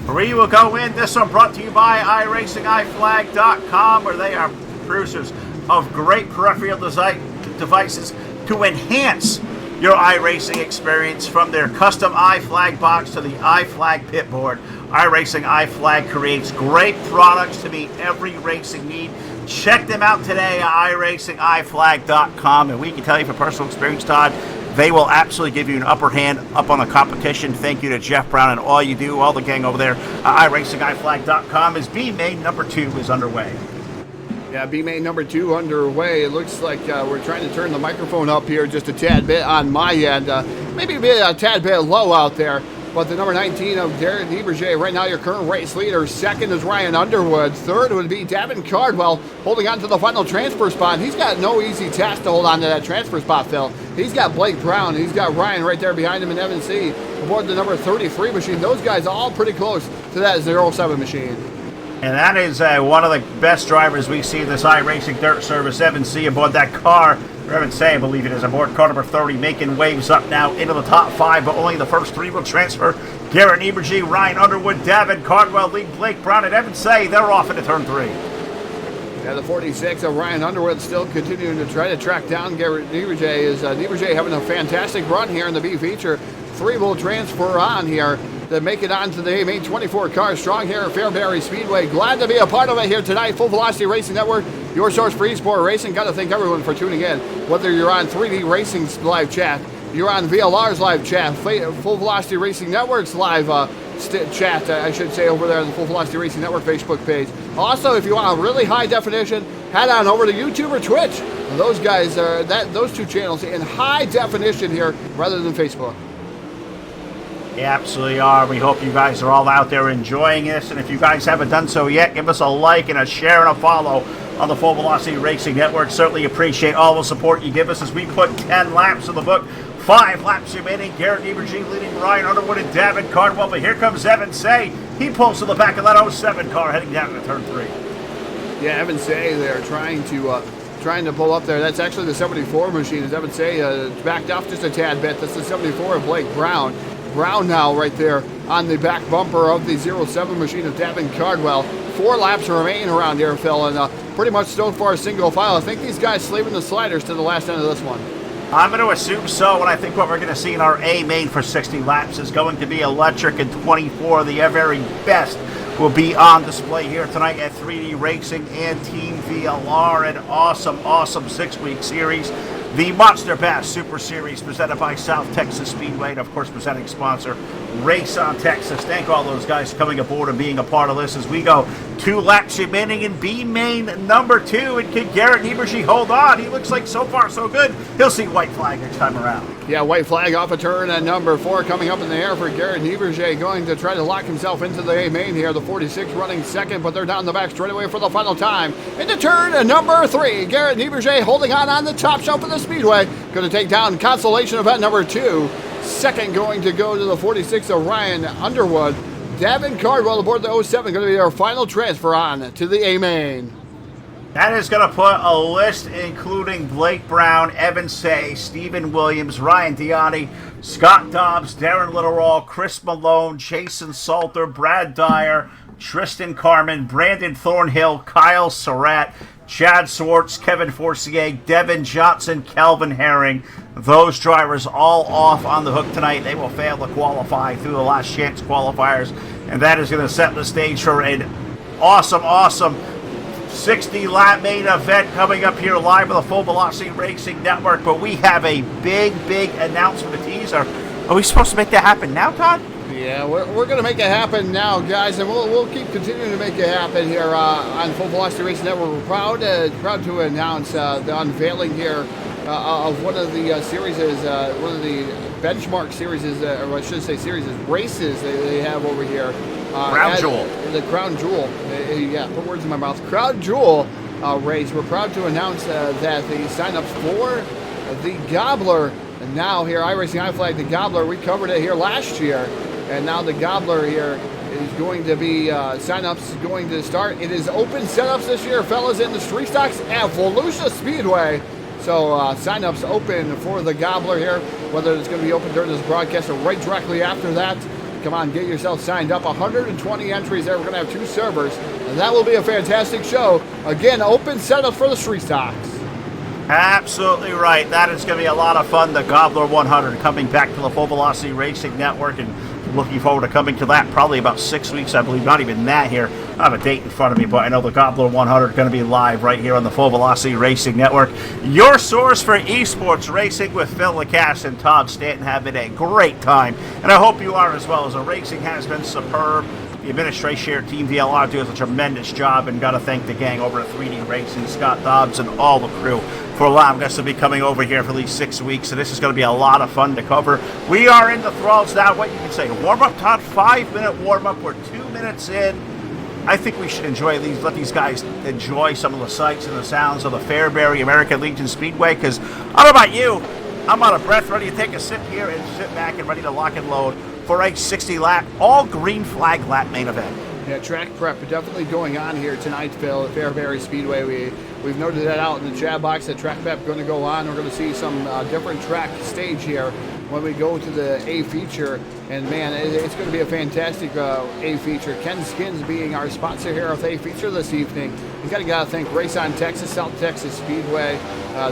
S3: 3 will go in. This one brought to you by iRacingIFlag.com, where they are producers of great peripheral devices to enhance your iRacing experience, from their custom iFlag box to the iFlag pit board. iRacing iFlag creates great products to meet every racing need. Check them out today at iRacingIFlag.com, and we can tell you from personal experience, Todd, they will absolutely give you an upper hand up on the competition. Thank you to Jeff Brown and all you do, all the gang over there. iRacingIFlag.com as B main number 2 is underway.
S2: Yeah, B main number 2 underway. It looks like we're trying to turn the microphone up here just a tad bit on my end. Maybe a tad bit low out there. But the number 19 of Darren Nieberger, right now your current race leader. Second is Ryan Underwood. Third would be Davin Cardwell, holding on to the final transfer spot. He's got no easy task to hold on to that transfer spot, Phil. He's got Blake Brown. He's got Ryan right there behind him in Evan C. aboard the number 33 machine. Those guys are all pretty close to that 07 machine.
S3: And that is one of the best drivers we see in this iRacing Dirt Service. Evan C. aboard that car. Evan C., I believe it is, aboard car number 30, making waves up now into the top 5, but only the first 3 will transfer. Garrett Nieberger, Ryan Underwood, Davin Cardwell, lead Blake Brown, and Evan C., they're off into turn 3.
S2: Yeah, the 46 of Ryan Underwood still continuing to try to track down Garrett Nieberger. Nieberger having a fantastic run here in the B feature. 3 will transfer on here to make it onto the main 24 cars strong here at Fairbury Speedway. Glad to be a part of it here tonight. Full Velocity Racing Network, your source for eSport racing. Got to thank everyone for tuning in. Whether you're on 3D Racing's live chat, you're on VLR's live chat, Full Velocity Racing Network's live chat, I should say, over there on the Full Velocity Racing Network Facebook page. Also, if you want a really high definition, head on over to YouTube or Twitch. Those guys are those 2 channels in high definition here rather than Facebook.
S3: You absolutely are. We hope you guys are all out there enjoying this. And if you guys haven't done so yet, give us a like and a share and a follow on the Full Velocity Racing Network. Certainly appreciate all the support you give us as we put 10 laps in the book. 5 laps remaining. Garrett Nieberger leading Ryan Underwood and Davin Cardwell. But here comes Evan Say. He pulls to the back of that 07 car heading down to turn 3.
S2: Yeah, Evan Say there trying to pull up there. That's actually the 74 machine. As Evan Say backed off just a tad bit. That's the 74 of Blake Brown. Brown now right there on the back bumper of the 07 machine of Davin Cardwell. 4 laps remain around here, Phil, and pretty much so far single file. I think these guys slaving the sliders to the last end of this one.
S3: I'm going to assume so, and I think what we're going to see in our A main for 60 laps is going to be electric, and 24 of the very best will be on display here tonight at 3D Racing and Team VLR. An awesome 6-week series. The Monster Bash Super Series presented by South Texas Speedway, and of course presenting sponsor RaceonTexas. Thank all those guys for coming aboard and being a part of this as we go 2 laps remaining in B main number 2. And can Garrett Nieberger hold on? He looks like so far so good. He'll see white flag next time around.
S2: Yeah, white flag off a turn at number 4 coming up in the air for Garrett Nieberger, going to try to lock himself into the A main here. The 46 running second, but they're down the back straightaway for the final time. Into turn number 3, Garrett Nieberger holding on the top shelf of the Speedway. Going to take down Constellation Event number 2. Second going to go to the 46 of Ryan Underwood. Davin Cardwell aboard the 07, going to be our final transfer on to the A main.
S3: That is going to put a list including Blake Brown, Evan Say, Stephen Williams, Ryan Diani, Scott Dobbs, Darren Litterall, Chris Malone, Jason Salter, Brad Dyer, Tristan Carmen, Brandon Thornhill, Kyle Surratt, Chad Swartz, Kevin Forcier, Devin Johnson, Calvin Herring. Those drivers all off on the hook tonight. They will fail to qualify through the last chance qualifiers. And that is going to set the stage for an awesome 60-lap main event coming up here live on the Full Velocity Racing Network. But we have a big announcement, a teaser. Are we supposed to make that happen now, Todd?
S2: Yeah, we're going to make it happen now, guys, and we'll keep continuing to make it happen here on Full Velocity Racing Network. We're proud to announce the unveiling here of one of the series, one of the benchmark series, or I should say series, races they have over here.
S3: Crown Jewel.
S2: The Crown Jewel. Yeah, put words in my mouth. Crown Jewel race. We're proud to announce that the sign-ups for the Gobbler, and now here, iRacing iFlag, the Gobbler, we covered it here last year, and now the Gobbler here is going to be, sign-ups going to start. It is open setups this year, fellas, in the street stocks at Volusia Speedway. So sign-ups open for the Gobbler here, whether it's going to be open during this broadcast or right directly after that. Come on, get yourself signed up. 120 entries there. We're going to have 2 servers, and that will be a fantastic show. Again, open setups for the street stocks.
S3: Absolutely right. That is going to be a lot of fun. The Gobbler 100 coming back to the Full Velocity Racing Network, and looking forward to coming to that probably about 6 weeks, I believe. Not even that here. I have a date in front of me, but I know the Gobbler 100 is going to be live right here on the Full Velocity Racing Network. Your source for esports racing with Phil Lacasse and Todd Stanton, having a great time. And I hope you are as well, as the racing has been superb. The administration here at Team VLR does a tremendous job, and got to thank the gang over at 3D Racing, Scott Dobbs, and all the crew for allowing us to be coming over here for these 6 weeks. So this is going to be a lot of fun to cover. We are in the thralls now. What you can say, warm-up, Todd, 5-minute warm-up. We're 2 minutes in. I think we should enjoy these, let these guys enjoy some of the sights and the sounds of the Fairbury American Legion Speedway, because I don't know about you, I'm out of breath, ready to take a sip here and sit back and ready to lock and load for a 60-lap, all-green flag lap main event.
S2: Yeah, track prep definitely going on here tonight, Phil, at Fairbury Speedway. We've noted that out in the chat box, that track prep going to go on. We're going to see some different track stage here when we go to the A feature. And man, it's going to be a fantastic A feature. Ken Skins being our sponsor here with A feature this evening. You got to thank RaceonTexas, South Texas Speedway,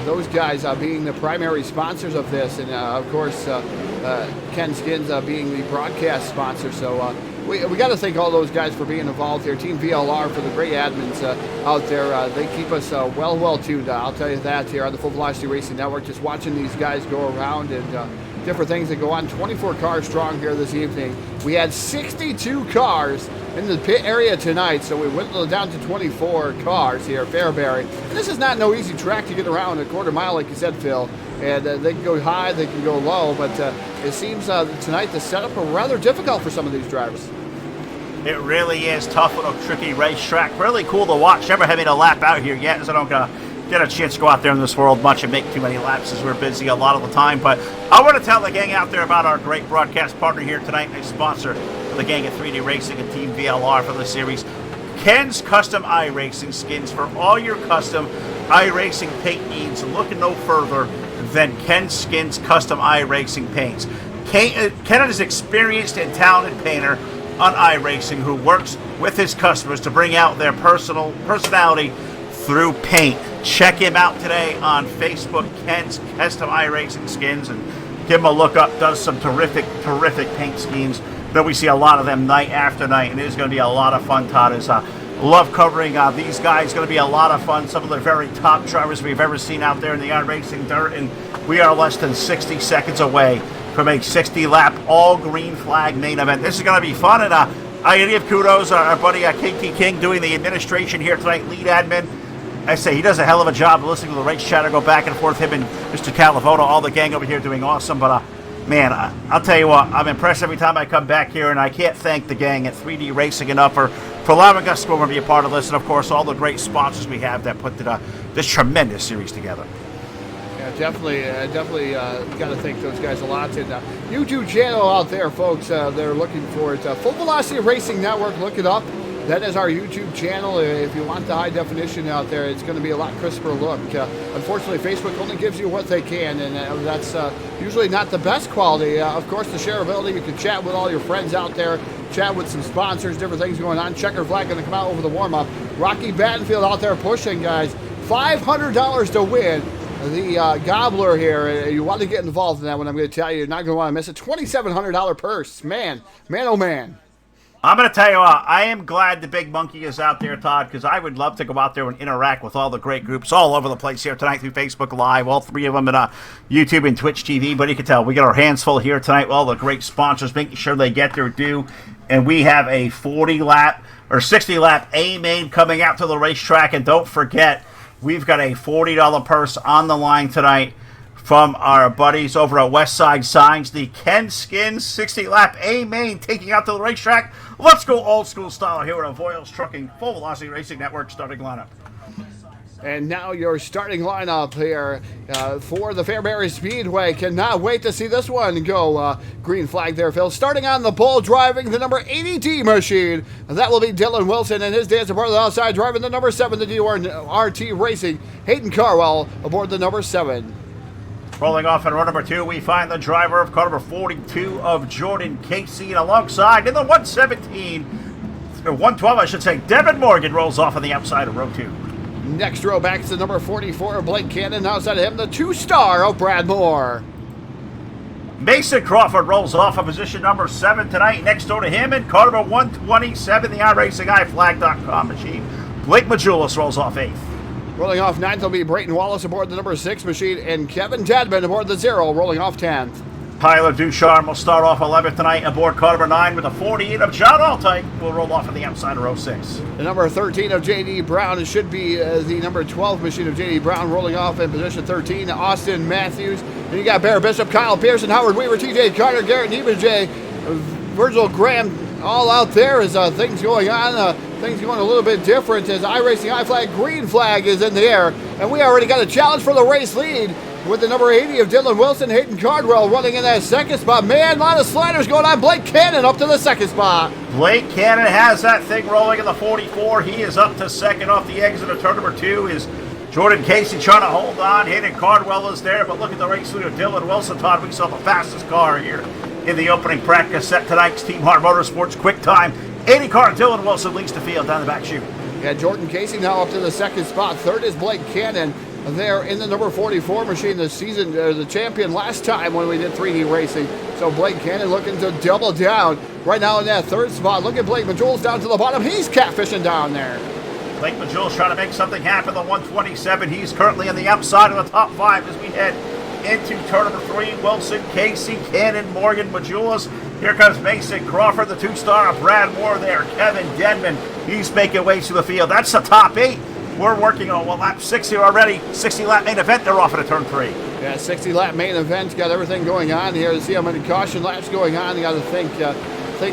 S2: those guys being the primary sponsors of this, and of course Ken Skins being the broadcast sponsor. So we got to thank all those guys for being involved here. Team VLR for the great admins out there. They keep us well tuned. I'll tell you that here on the Full Velocity Racing Network. Just watching these guys go around and different things that go on. 24 cars strong here this evening. We had 62 cars in the pit area tonight, so we went down to 24 cars here at Fairbury. This is not no easy track to get around a quarter mile, like you said, Phil. And they can go high, they can go low, but it seems tonight the setup are rather difficult for some of these drivers.
S3: It really is tough little tricky racetrack. Really cool to watch. Never having a lap out here yet, as I don't get a chance to go out there in this world much and make too many laps, as we're busy a lot of the time. But I want to tell the gang out there about our great broadcast partner here tonight, and a sponsor for the gang at 3D Racing and Team VLR for the series, Ken's Custom iRacing Skins. For all your custom iRacing paint needs, look no further than Ken Skins Custom iRacing paints. Ken is an experienced and talented painter on iRacing who works with his customers to bring out their personality through paint. Check him out today on Facebook, Ken's Custom iRacing Skins, and give him a look up. Does some terrific paint schemes that we see a lot of them night after night, and it is going to be a lot of fun. Todd is love covering these guys. Going to be a lot of fun. Some of the very top drivers we've ever seen out there in the iRacing dirt, and we are less than 60 seconds away from a 60-lap all-green flag main event. This is going to be fun, and I give kudos our buddy KT King doing the administration here tonight, lead admin. I say he does a hell of a job listening to the race chatter go back and forth. Him and Mr. Calavota, all the gang over here doing awesome. But man, I'll tell you what, I'm impressed every time I come back here, and I can't thank the gang at 3D Racing enough for allowing us to be a part of this, and of course all the great sponsors we have that put this tremendous series together.
S2: Definitely got to thank those guys a lot. And YouTube channel out there, folks, they're looking for it. Full Velocity Racing Network, look it up. That is our YouTube channel. If you want the high definition out there, it's going to be a lot crisper look. Unfortunately, Facebook only gives you what they can, and that's usually not the best quality. Of course, the shareability, you can chat with all your friends out there, chat with some sponsors, different things going on. Checker flag going to come out over the warm-up. Rocky Battenfield out there pushing, guys. $500 to win the Gobbler here. You want to get involved in that one, I'm going to tell you. You're not going to want to miss it. $2,700 purse. Man, oh man.
S3: I'm going to tell you what, I am glad the Big Monkey is out there, Todd, because I would love to go out there and interact with all the great groups all over the place here tonight through Facebook Live, all three of them in YouTube and Twitch TV. But you can tell we got our hands full here tonight with all the great sponsors, making sure they get their due. And we have a 40-lap or 60-lap A-Main coming out to the racetrack. And don't forget, we've got a $40 purse on the line tonight from our buddies over at Westside Signs, the Ken Skins 60-lap A-Main taking out to the racetrack. Let's go old school style here at Avoyles Trucking Full Velocity Racing Network starting lineup.
S2: And now your starting lineup here for the Fairbury Speedway. Cannot wait to see this one go. Green flag there, Phil. Starting on the pole, driving the number 80D machine. That will be Dylan Wilson and his dance aboard the outside, driving the number 7, the DRT Racing. Hayden Carwell aboard the number 7.
S3: Rolling off in row number 2, we find the driver of car number 42 of Jordan Casey, and alongside in the 117, or 112, I should say, Devin Morgan rolls off on the outside of row 2.
S2: Next row back to number 44 of Blake Cannon. Outside of him, the 2-star of Brad Moore.
S3: Mason Crawford rolls off of position number 7 tonight. Next door to him in car number 127, the iRacingIFlag.com machine. Blake Majulis rolls off 8th.
S2: Rolling off 9th will be Brayton Wallace aboard the number 6 machine, and Kevin Tadman aboard the 0, rolling off 10th.
S3: Tyler Ducharme will start off 11th tonight aboard car number 9 with a 48 of John Altyke. Will roll off on the outside of row 6.
S2: The number 13 of J.D. Brown. It should be the number 12 machine of J.D. Brown, rolling off in position 13. Austin Matthews. And you got Bear Bishop, Kyle Pearson, Howard Weaver, T.J. Carter, Garrett Niebuhr, Virgil Graham, all out there as things going on. Things going a little bit different as iRacing iFlag green flag is in the air. And we already got a challenge for the race lead with the number 80 of Dylan Wilson. Hayden Cardwell running in that second spot. Man, a lot of sliders going on. Blake Cannon up to the second spot.
S3: Blake Cannon has that thing rolling in the 44. He is up to second off the exit of turn number 2. Is Jordan Casey trying to hold on. Hayden Cardwell is there, but look at the race leader, Dylan Wilson. Todd, we saw the fastest car here in the opening practice set tonight's Team Hart Motorsports quick time. 80 car Dylan Wilson leads the field down the back chute.
S2: Yeah, Jordan Casey now up to the second spot. Third is Blake Cannon there in the number 44 machine, the season, the champion last time when we did 3D racing. So Blake Cannon looking to double down right now in that third spot. Look at Blake Majulis down to the bottom. He's catfishing down there.
S3: Blake Majulis trying to make something happen. The 127. He's currently in the outside of the top 5 as we head into turn number 3. Wilson, Casey, Cannon, Morgan, Majulis. Here comes Mason Crawford, the 2-star of Brad Moore there. Kevin Denman, he's making ways through the field. That's the top 8. We're working on lap 6 here already. 60-lap main event. They're off at a turn 3.
S2: Yeah, 60-lap main event. Got everything going on here. To see how many caution laps going on. You got to thank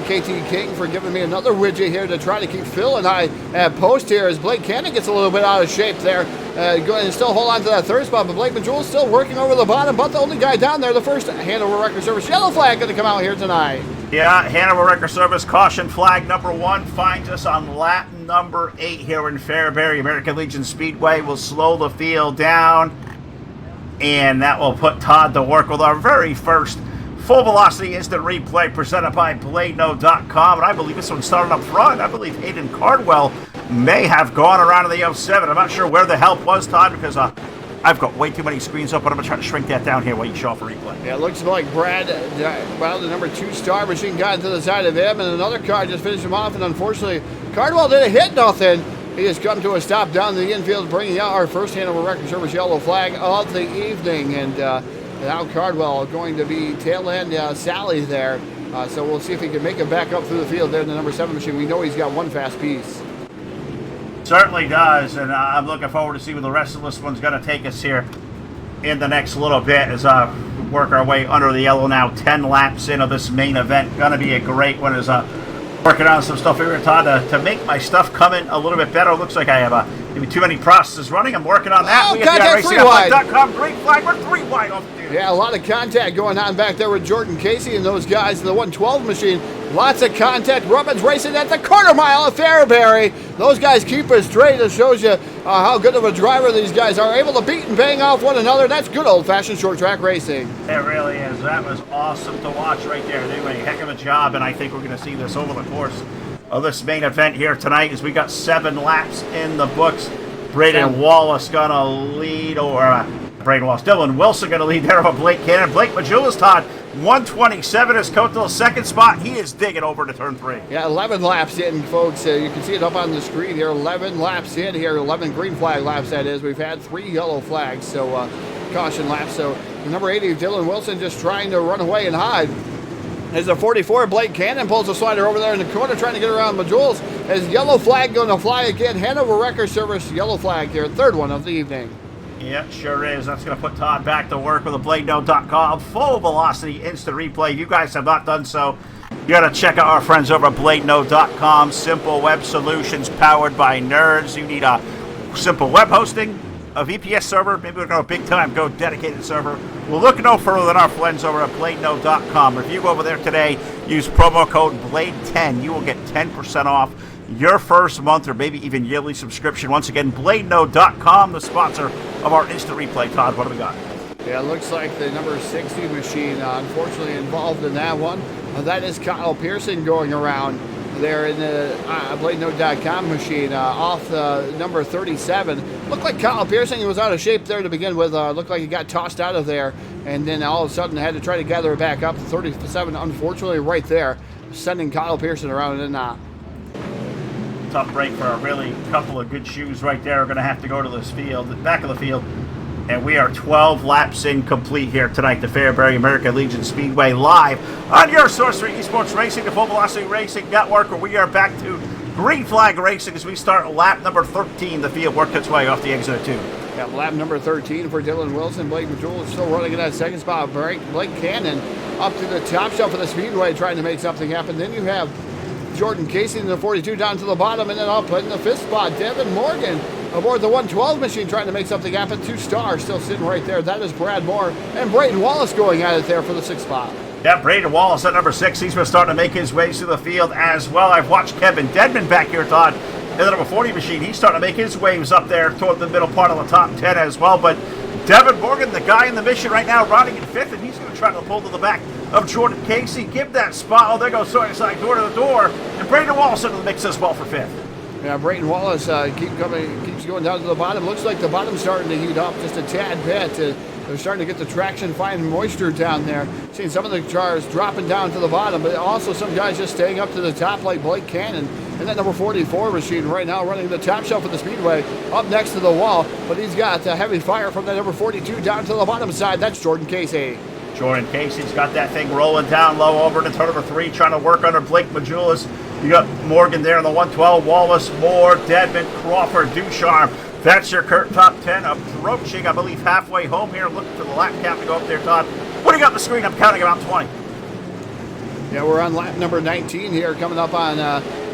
S2: KT King for giving me another widget here to try to keep Phil and I at post here as Blake Cannon gets a little bit out of shape there. Going to still hold on to that third spot, but Blake Majulis still working over the bottom, but the only guy down there, the first Hanover Record Service yellow flag going to come out here tonight.
S3: Yeah, Hanover Record Service caution flag number 1 finds us on lap number 8 here in Fairbury. American Legion Speedway will slow the field down, and that will put Todd to work with our very first Full Velocity Instant Replay presented by BladeNo.com. And I believe this one started up front. I believe Hayden Cardwell may have gone around in the 07. I'm not sure where the help was, Todd, because I've got way too many screens up, but I'm going to try to shrink that down here while you show off a replay.
S2: Yeah, it looks like Brad, the number 2-star machine got into the side of him, and another car just finished him off, and unfortunately, Cardwell didn't hit nothing. He has come to a stop down the infield, bringing out our first Hanover Record Service yellow flag of the evening, and now Cardwell going to be tail end Sally there. So we'll see if he can make it back up through the field there in the number 7 machine. We know he's got one fast piece.
S3: Certainly does, and I'm looking forward to see where the rest of this one's going to take us here in the next little bit as we work our way under the yellow now. 10 laps into this main event. Going to be a great one as working on some stuff here, Todd, to make my stuff come in a little bit better. Looks like I have maybe too many processes running. I'm working on that.
S2: Oh,
S3: we got
S2: RaceonTexas.com.
S3: green flag. We're 3 wide off the field.
S2: Yeah, a lot of contact going on back there with Jordan Casey and those guys in the 112 machine. Lots of contact. Robbins racing at the quarter mile of Fairbury. Those guys keep us straight. It shows you how good of a driver these guys are, able to beat and bang off one another. That's good old-fashioned short track racing.
S3: It really is. That was awesome to watch right there. They did a heck of a job, and I think we're going to see this over the course of this main event here tonight as we got 7 laps in the books. Braden Wallace going to lead, or Braden Wallace, Dylan Wilson going to lead there over Blake Cannon. Blake Majulis, Todd, 127 is Cotel's second spot. He is digging over to turn 3.
S2: Yeah, 11 laps in, folks. You can see it up on the screen here. 11 laps in here. 11 green flag laps, that is. We've had 3 yellow flags, so caution laps. So number 80, Dylan Wilson, just trying to run away and hide. As the 44, Blake Cannon pulls a slider over there in the corner, trying to get around Majules. As yellow flag going to fly again. Hanover Record Service yellow flag here, third one of the evening.
S3: Yeah, sure is. That's going to put Todd back to work with a BladeNote.com full velocity instant replay. If you guys have not done so, you got to check out our friends over at BladeNote.com. Simple web solutions powered by nerds. You need a simple web hosting, a VPS server, maybe we're going to big time go dedicated server. We'll look no further than our friends over at BladeNote.com. If you go over there today, use promo code BLADE10. You will get 10% off your first month or maybe even yearly subscription. Once again, BladeNote.com, the sponsor of our instant replay. Todd, what do we got?
S2: Yeah, it looks like the number 60 machine, unfortunately involved in that one. That is Kyle Pearson going around there in the BladeNote.com machine off the number 37. Looked like Kyle Pearson was out of shape there to begin with. Looked like he got tossed out of there and then all of a sudden had to try to gather it back up. 37, unfortunately, right there, sending Kyle Pearson around and
S3: tough break for a really couple of good shoes right there. We're going to have to go to this field, the back of the field. And we are 12 laps in complete here tonight. The Fairbury American Legion Speedway live on your source for esports racing, the Full Velocity Racing Network, where we are back to green flag racing as we start lap number 13. The field worked its way off the exit of 2.
S2: Yeah, lap number 13 for Dylan Wilson. Blake Majules still running in that second spot. Blake Cannon up to the top shelf of the Speedway trying to make something happen. Then you have Jordan Casey in the 42 down to the bottom, and then up in the 5th spot, Devin Morgan aboard the 112 machine trying to make something happen. 2 stars still sitting right there. That is Brad Moore and Brayden Wallace going at it there for the 6th spot.
S3: Yeah, Brayden Wallace at number 6. He's been starting to make his way through the field as well. I've watched Kevin Dedman back here, Todd, in the number 40 machine. He's starting to make his waves up there toward the middle part of the top 10 as well. But Devin Morgan, the guy in the mission right now, riding in 5th, and he's going to try to pull to the back of Jordan Casey. Give that spot. Oh, there goes side door to the door. And Brayden Wallace into the mix as well for 5th.
S2: Yeah, Brayden Wallace keeps going down to the bottom. Looks like the bottom's starting to heat up just a tad bit. They're starting to get the traction, find moisture down there. Seeing some of the cars dropping down to the bottom, but also some guys just staying up to the top like Blake Cannon. And that number 44 machine right now running the top shelf of the Speedway up next to the wall. But he's got heavy fire from that number 42 down to the bottom side. That's Jordan Casey.
S3: Jordan Casey's got that thing rolling down low over to turn number 3, trying to work under Blake Majules. You got Morgan there in the 112, Wallace, Moore, Dedman, Crawford, Ducharme. That's your top 10 approaching, I believe, halfway home here. Looking for the lap count to go up there, Todd. What do you got on the screen? I'm counting about 20.
S2: Yeah, we're on lap number 19 here, coming up on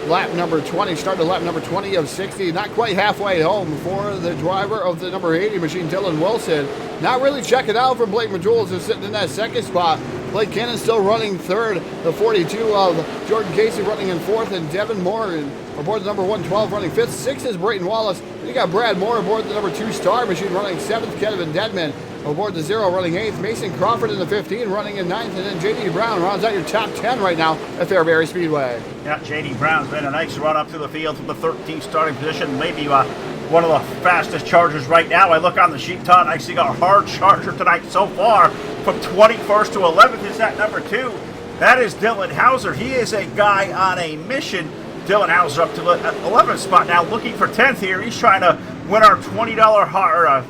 S2: lap number 20. Started lap number 20 of 60. Not quite halfway home for the driver of the number 80 machine, Dylan Wilson. Not really checking out for Blake Majules, who's sitting in that second spot. Blake Cannon still running third. The 42 of Jordan Casey running in 4th, and Devin Morgan aboard the number 112 running 5th. 6th is Brayden Wallace. Then you got Brad Moore aboard the number 2 star machine running 7th. Kevin Dedman aboard the 0 running 8th. Mason Crawford in the 15 running in 9th. And then J.D. Brown rounds out your top 10 right now at Fairbury Speedway.
S3: Yeah, J.D. Brown's been a nice run up to the field from the 13th starting position. Maybe one of the fastest chargers right now. I look on the sheet, Todd, I see a hard charger tonight so far. From 21st to 11th is that number 2. That is Dylan Hauser. He is a guy on a mission. Dylan Hauser up to 11th spot now, looking for 10th here. He's trying to win our $20 hard,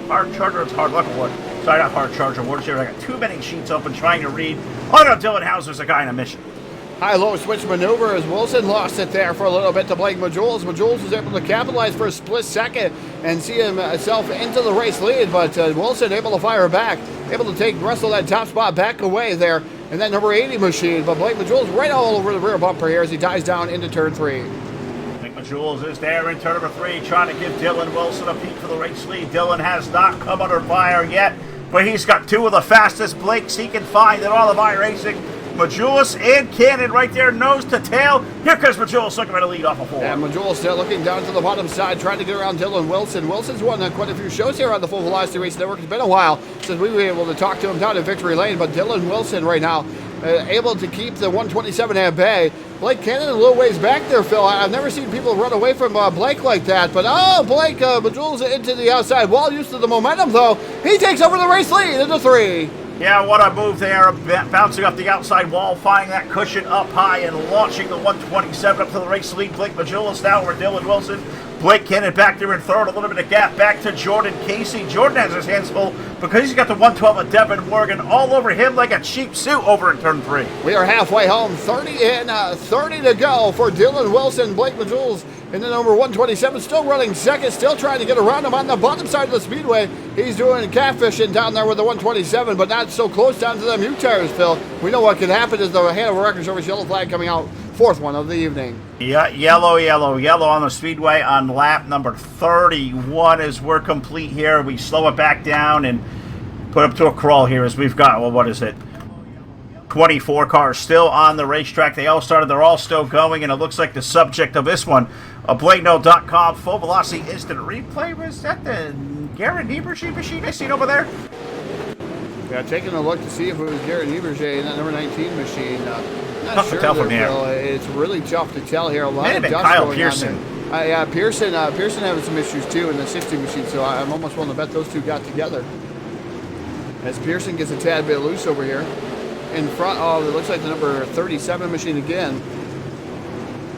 S3: hard charger. It's hard luck award. Sorry, not hard charger award. I got too many sheets open trying to read. Oh no, Dylan Hauser's a guy on a mission.
S2: High-low switch maneuver as Wilson lost it there for a little bit to Blake Majules. Majules was able to capitalize for a split second and see himself into the race lead, but Wilson able to fire back, able to wrestle that top spot back away there in that number 80 machine. But Blake Majules right all over the rear bumper here as he dives down into turn 3.
S3: Blake Majules is there in turn number 3, trying to give Dylan Wilson a peek for the race lead. Dylan has not come under fire yet, but he's got 2 of the fastest Blakes he can find in all of iRacing. Majules and Cannon right there, nose to tail. Here comes Majules looking at a lead off of 4.
S2: And Majules still looking down to the bottom side, trying to get around Dylan Wilson. Wilson's won quite a few shows here on the Full Velocity Racing Network. It's been a while since we were able to talk to him down in Victory Lane, but Dylan Wilson right now able to keep the 127 at bay. Blake Cannon a little ways back there, Phil. I've never seen people run away from Blake like that, but Blake Majules into the outside wall, used to the momentum though. He takes over the race lead into 3.
S3: Yeah, what a move there. Bouncing off the outside wall, finding that cushion up high and launching the 127 up to the race lead. Blake Majulis now over Dylan Wilson. Blake Cannon back there in third. A little bit of gap back to Jordan Casey. Jordan has his hands full because he's got the 112 of Devin Morgan all over him like a cheap suit over in turn 3.
S2: We are halfway home. 30 in, 30 to go for Dylan Wilson. Blake Majulis in the number 127, still running second, still trying to get around him on the bottom side of the speedway. He's doing catfishing down there with the 127, but not so close down to them U-tires, Phil. We know what could happen is the Hanover Wrecker Service yellow flag coming out, fourth one of the evening.
S3: Yeah, yellow on the speedway on lap number 31 as we're complete here. We slow it back down and put up to a crawl here as we've got, well, what is it? 24 cars still on the racetrack. They all started. They're all still going, and it looks like the subject of this one, a Bladeno.com full velocity instant replay. Was that the Garrett Niebuhr machine I seen over there?
S2: Yeah, taking a look to see if it was Garrett Niebuhr in that number 19 machine. Not
S3: tough
S2: sure
S3: to tell from
S2: there,
S3: here.
S2: Phil. It's really tough to tell here. A lot of dust
S3: Kyle
S2: going
S3: Pearson.
S2: on there. Yeah, Pearson having some issues too in the 60 machine, so I'm almost willing to bet those two got together. As Pearson gets a tad bit loose over here. In front of, it looks like the number 37 machine again.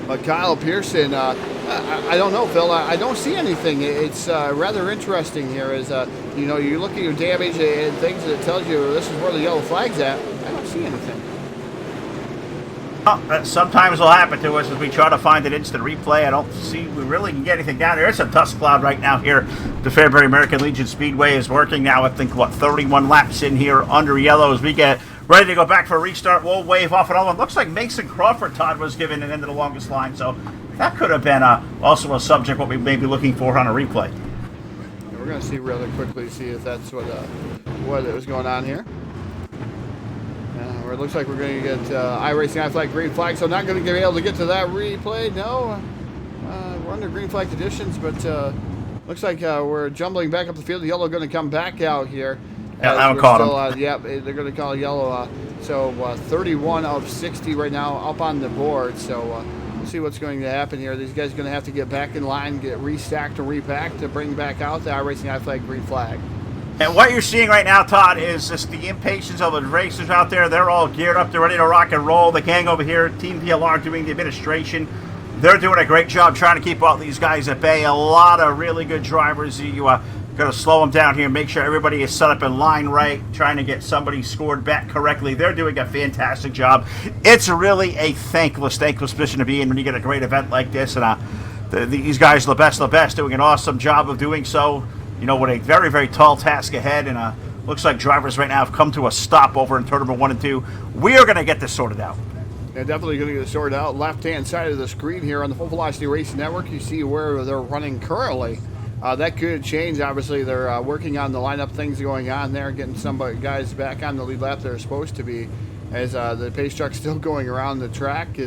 S2: But Kyle Pearson, I don't know, Phil. I don't see anything. It's rather interesting here as, you know, you look at your damage and things that tells you this is where the yellow flag's at. I don't see anything.
S3: That sometimes will happen to us as we try to find an instant replay. I don't see we really can get anything down here. It's a dust cloud right now here. The Fairbury American Legion Speedway is working now. I think, what, 31 laps in here under yellow as we get ready to go back for a restart. We'll wave off another one. Looks like Mason Crawford, Todd, was given an end of the longest line. So that could have been also a subject what we may be looking for on a replay.
S2: We're going to see really quickly, see if that's what was going on here. It looks like we're going to get iRacing iFlag green flag, so not going to be able to get to that replay. No, we're under green flag conditions, but looks like we're jumbling back up the field. The yellow going to come back out here.
S3: Yeah, I don't call him.
S2: Yep, they're going to call yellow. So 31 of 60 right now up on the board. So we'll see what's going to happen here. These guys are going to have to get back in line, get restacked and repacked to bring back out the iRacing iFlag green flag.
S3: And what you're seeing right now, Todd, is just the impatience of the racers out there. They're all geared up. They're ready to rock and roll. The gang over here, Team PLR, doing the administration. They're doing a great job trying to keep all these guys at bay. A lot of really good drivers. You got to slow them down here, make sure everybody is set up in line right, trying to get somebody scored back correctly. They're doing a fantastic job. It's really a thankless position to be in when you get a great event like this. And these guys are the best, doing an awesome job of doing so. You know, with a very, very tall task ahead, and looks like drivers right now have come to a stop over in turn number 1 and 2. We are going to get this sorted out.
S2: Yeah, definitely going to get it sorted out. Left-hand side of the screen here on the Full Velocity Racing Network, you see where they're running currently. That could change. Obviously, they're working on the lineup, things going on there, getting some guys back on the lead lap they're supposed to be, as the pace truck's still going around the track.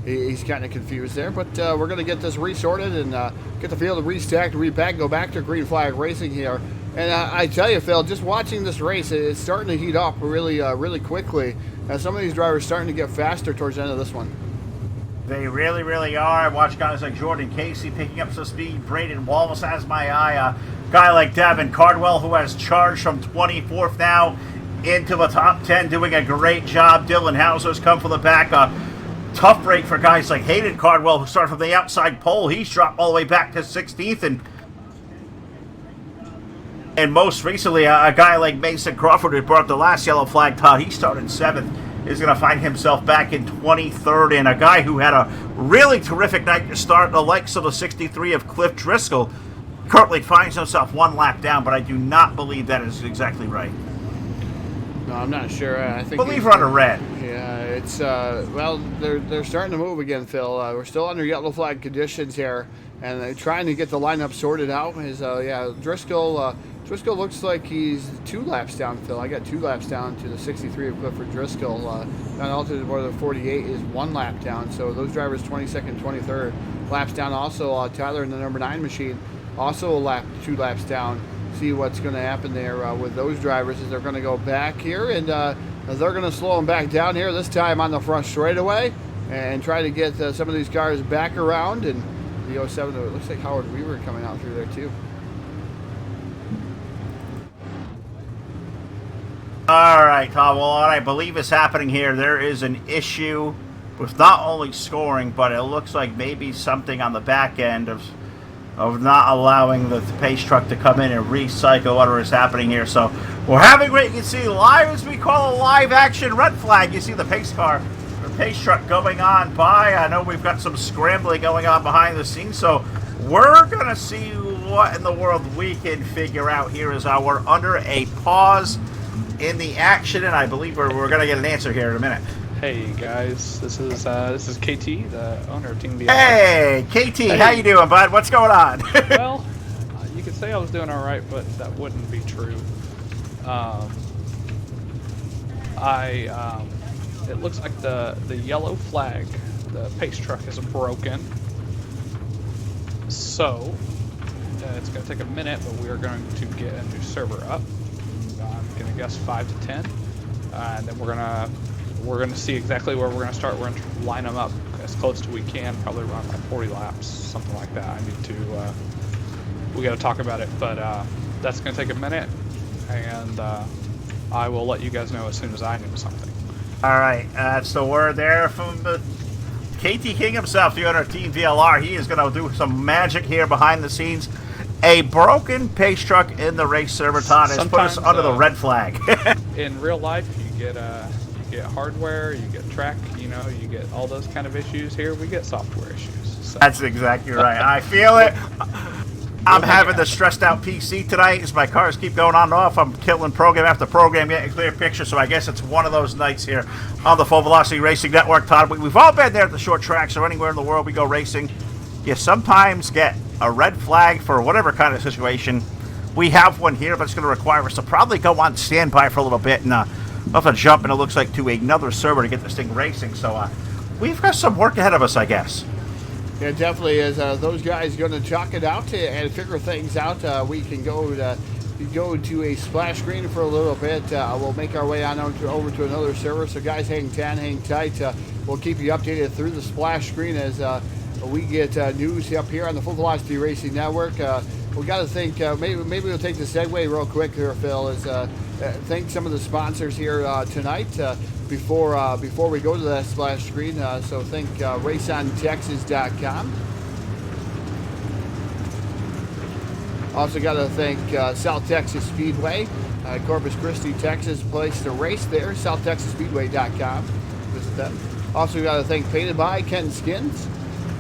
S2: He's kind of confused there, but we're going to get this resorted and get the field restacked, repacked, go back to green flag racing here. And I tell you, Phil, just watching this race, it's starting to heat up really, really quickly. Some of these drivers starting to get faster towards the end of this one.
S3: They really, really are. I watch guys like Jordan Casey picking up some speed. Braden Wallace has my eye. A guy like Devin Cardwell, who has charged from 24th now into the top 10, doing a great job. Dylan Hauser's come from the back. Tough break for guys like Hayden Cardwell, who started from the outside pole. He's dropped all the way back to 16th. And most recently, a guy like Mason Crawford, who brought the last yellow flag, Todd, he started 7th, is going to find himself back in 23rd. And a guy who had a really terrific night to start, the likes of the 63 of Cliff Driscoll, currently finds himself 1 lap down, but I do not believe that is exactly right.
S2: No, I'm not sure. I think
S3: believe we're under red.
S2: Yeah, it's well, they're starting to move again, Phil. We're still under yellow flag conditions here, and they're trying to get the lineup sorted out. Yeah, Driscoll looks like he's 2 laps down, Phil. I got 2 laps down to the 63 of Clifford Driscoll. On altitude more than 48 is 1 lap down. So those drivers 22nd, 23rd laps down. Also, Tyler in the number 9 machine, also 2 laps down. See what's going to happen there with those drivers as they're going to go back here, and they're going to slow them back down here, this time on the front straightaway, and try to get some of these cars back around. And the 07, it looks like Howard Weaver coming out through there too.
S3: All right, Tom. Well, what I believe is happening here, there is an issue with not only scoring, but it looks like maybe something on the back end of not allowing the pace truck to come in and recycle whatever is happening here. So we're having what you can see live, as we call a live action red flag. You see the pace truck going on by. I know we've got some scrambling going on behind the scenes, so we're going to see what in the world we can figure out here as we're under a pause in the action, and I believe we're going to get an answer here in a minute.
S4: Hey guys, this is KT, the owner of Team BR.
S3: Hey, KT, hey. How you doing, bud? What's going on?
S4: Well, you could say I was doing all right, but that wouldn't be true. It looks like the yellow flag, the pace truck, is broken. So it's going to take a minute, but we are going to get a new server up. I'm going to guess 5 to 10, and then we're going to see exactly where we're going to start. We're going to line them up as close as we can, probably around like 40 laps, something like that. We got to talk about it, but that's going to take a minute, and I will let you guys know as soon as I know something.
S3: All right, that's the word there from the KT King himself, the owner of Team VLR. He is going to do some magic here behind the scenes. A broken pace truck in the race server, Todd, has put us under the red flag.
S4: In real life, you get hardware, you get track, you get all those kind of issues. Here we get software issues. So.
S3: That's exactly right. I feel it. I'm having the stressed out PC tonight as my cars keep going on and off. I'm killing program after program, getting a clear picture, so I guess it's one of those nights here on the Full Velocity Racing Network, Todd. We've all been there at the short tracks or anywhere in the world we go racing. You sometimes get a red flag for whatever kind of situation. We have one here, but it's going to require us to probably go on standby for a little bit and we'll have to jump, and it looks like, to another server to get this thing racing. So we've got some work ahead of us, I guess.
S2: Yeah, definitely is. Those guys are going to chalk it out and figure things out. We can go to a splash screen for a little bit. We'll make our way on over to another server. So guys, hang tight. We'll keep you updated through the splash screen as we get news up here on the Full Velocity Racing Network. We got to think, maybe we'll take the segue real quick here, Phil, is thank some of the sponsors here tonight before we go to that splash screen. So think RaceonTexas.com. Also got to thank South Texas Speedway, Corpus Christi, Texas, place to race there, SouthTexasSpeedway.com. Visit them. Also got to thank Painted by Ken Skins.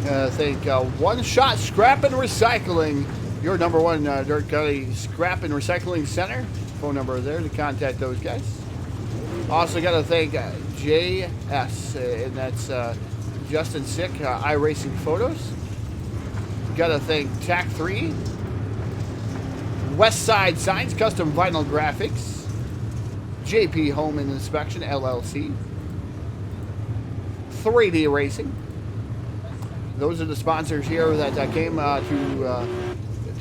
S2: Thank One Shot Scrap and Recycling, your number one Dirt Gully Scrap and Recycling Center. Phone number there to contact those guys. Also got to thank JS, and that's Justin Sick, iRacing Photos. Got to thank TAC 3, West Side Signs, Custom Vinyl Graphics, JP Home and Inspection, LLC, 3D Racing. Those are the sponsors here that came to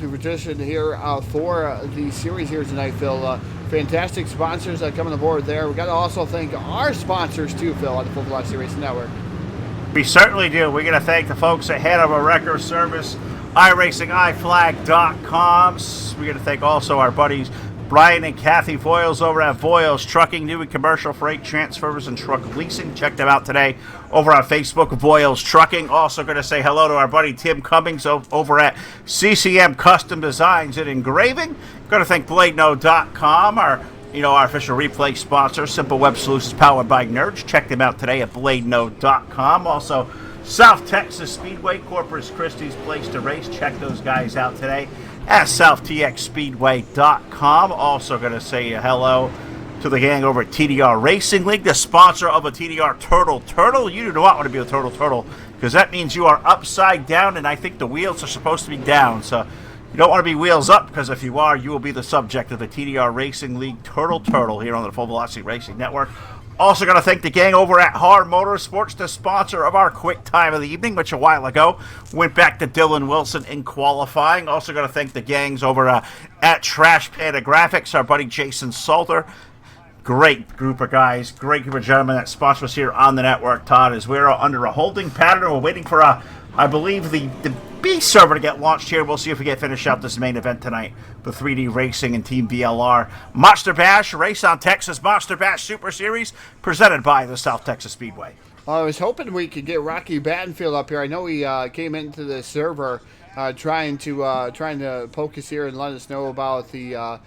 S2: petition here for the series here tonight, Phil. Fantastic sponsors coming aboard there. We got to also thank our sponsors too, Phil, on the Full Velocity Racing Network.
S3: We certainly do. We're going to thank the folks ahead of our record service, iRacingIFlag.com. We're going to thank also our buddies Brian and Kathy Voiles over at Voiles Trucking, new and commercial freight transfers and truck leasing. Check them out today over on Facebook, Voiles Trucking. Also going to say hello to our buddy Tim Cummings over at CCM Custom Designs and Engraving. Going to thank BladeNode.com, our official replay sponsor, Simple Web Solutions powered by Nerds. Check them out today at BladeNode.com. Also, South Texas Speedway, Corpus Christi's place to race. Check those guys out today at SouthTXSpeedway.com. Also going to say hello to the gang over at TDR Racing League, the sponsor of a TDR Turtle. You do not want to be a Turtle, because that means you are upside down, and I think the wheels are supposed to be down. So you don't want to be wheels up, because if you are, you will be the subject of the TDR Racing League Turtle here on the Full Velocity Racing Network. Also going to thank the gang over at Hard Motorsports, the sponsor of our quick time of the evening, which a while ago went back to Dylan Wilson in qualifying. Also going to thank the gangs over at Trash Panda Graphics, our buddy Jason Salter. Great group of guys, great group of gentlemen that sponsor us here on the network, Todd, as we're under a holding pattern. We're waiting for, I believe, the B server to get launched here. We'll see if we can finish out this main event tonight with 3D Racing and Team VLR. Monster Bash, RaceonTexas Monster Bash Super Series, presented by the South Texas Speedway.
S2: I was hoping we could get Rocky Battenfield up here. I know he came into the server trying to poke us here and let us know about the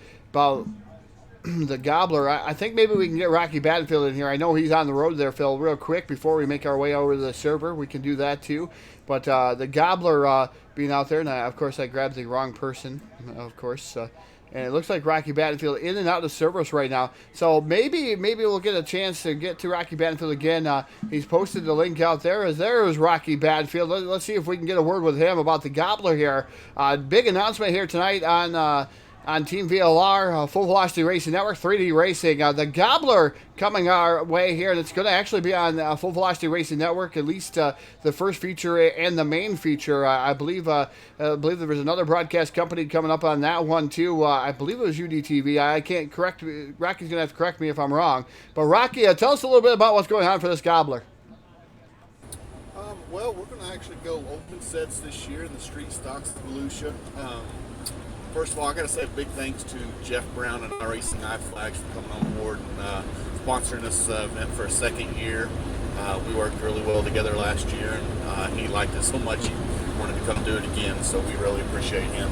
S2: the Gobbler. I think maybe we can get Rocky Battenfield in here. I know he's on the road there, Phil, real quick before we make our way over to the server. We can do that too. But the Gobbler being out there, and of course I grabbed the wrong person, of course. And it looks like Rocky Battenfield in and out of service right now. So maybe we'll get a chance to get to Rocky Battenfield again. He's posted the link out there. There is Rocky Battenfield. Let's see if we can get a word with him about the Gobbler here. Big announcement here tonight on Team VLR, Full Velocity Racing Network, 3D Racing. The Gobbler coming our way here, and it's going to actually be on Full Velocity Racing Network, at least the first feature and the main feature. I believe there was another broadcast company coming up on that one too. I believe it was UDTV. I can't correct. Rocky's going to have to correct me if I'm wrong. But Rocky, tell us a little bit about what's going on for this Gobbler.
S5: Well, we're going to actually go open sets this year in the street stocks of Volusia. First of all, I got to say a big thanks to Jeff Brown and Racing Flags for coming on board and sponsoring this event for a second year. We worked really well together last year, and he liked it so much he wanted to come do it again, so we really appreciate him.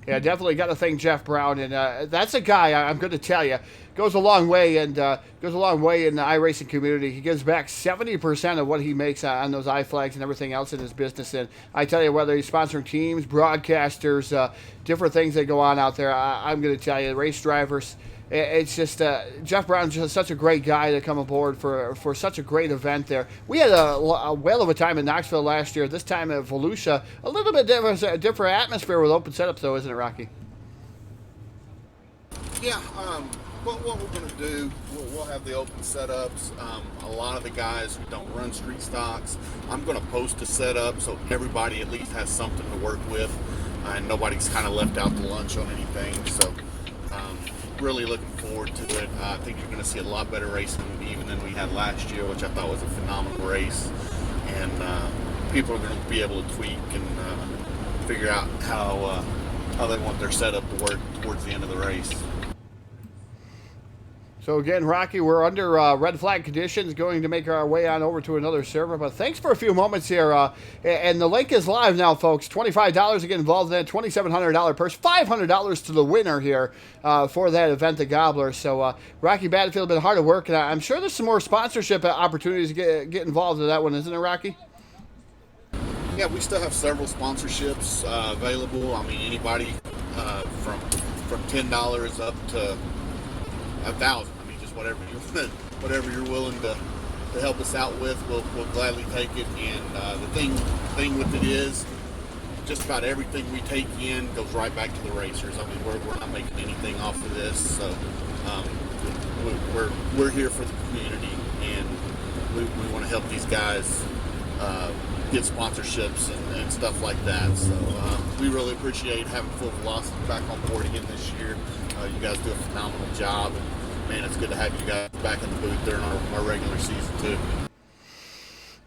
S2: Yeah, definitely got to thank Jeff Brown, and that's a guy I'm going to tell you goes a long way, and goes a long way in the iRacing community. He gives back 70% of what he makes on those iFlags and everything else in his business. And I tell you, whether he's sponsoring teams, broadcasters, different things that go on out there, I'm going to tell you, race drivers. It's just Jeff Brown's just such a great guy to come aboard for such a great event there. We had a whale of a time in Knoxville last year. This time at Volusia, a little bit different atmosphere with open setups, though, isn't it, Rocky?
S5: Yeah. What we're going to do, we'll have the open setups. A lot of the guys who don't run street stocks, I'm going to post a setup so everybody at least has something to work with, and nobody's kind of left out to lunch on anything. So really looking forward to it. I think you're going to see a lot better racing even than we had last year, which I thought was a phenomenal race. And people are going to be able to tweak and figure out how they want their setup to work towards the end of the race.
S2: So again, Rocky, we're under red flag conditions, going to make our way on over to another server. But thanks for a few moments here. And the link is live now, folks. $25 to get involved in that, $2,700 purse, $500 to the winner here for that event, the Gobbler. So Rocky Battenfield, been hard at work, and I'm sure there's some more sponsorship opportunities to get involved in that one, isn't it, Rocky?
S5: Yeah, we still have several sponsorships available. I mean, anybody from $10 up to $1,000. I mean, just whatever you're willing to help us out with, we'll gladly take it. And the thing with it is, just about everything we take in goes right back to the racers. I mean, we're not making anything off of this, so we're here for the community, and we want to help these guys get sponsorships and stuff like that. So we really appreciate having Full Velocity back on board again this year. You guys do a phenomenal job, and man, it's good to have you guys back in the booth during our regular season too.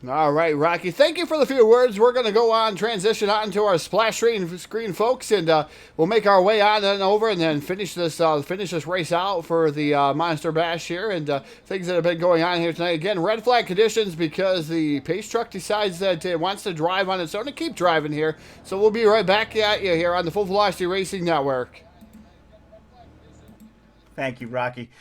S2: All right, Rocky, thank you for the few words. We're going to go on, transition on to our splash screen, folks, and we'll make our way on and over and then finish this race out for the Monster Bash here, and things that have been going on here tonight. Again, red flag conditions because the pace truck decides that it wants to drive on its own and keep driving here. So we'll be right back at you here on the Full Velocity Racing Network.
S3: Thank you, Rocky.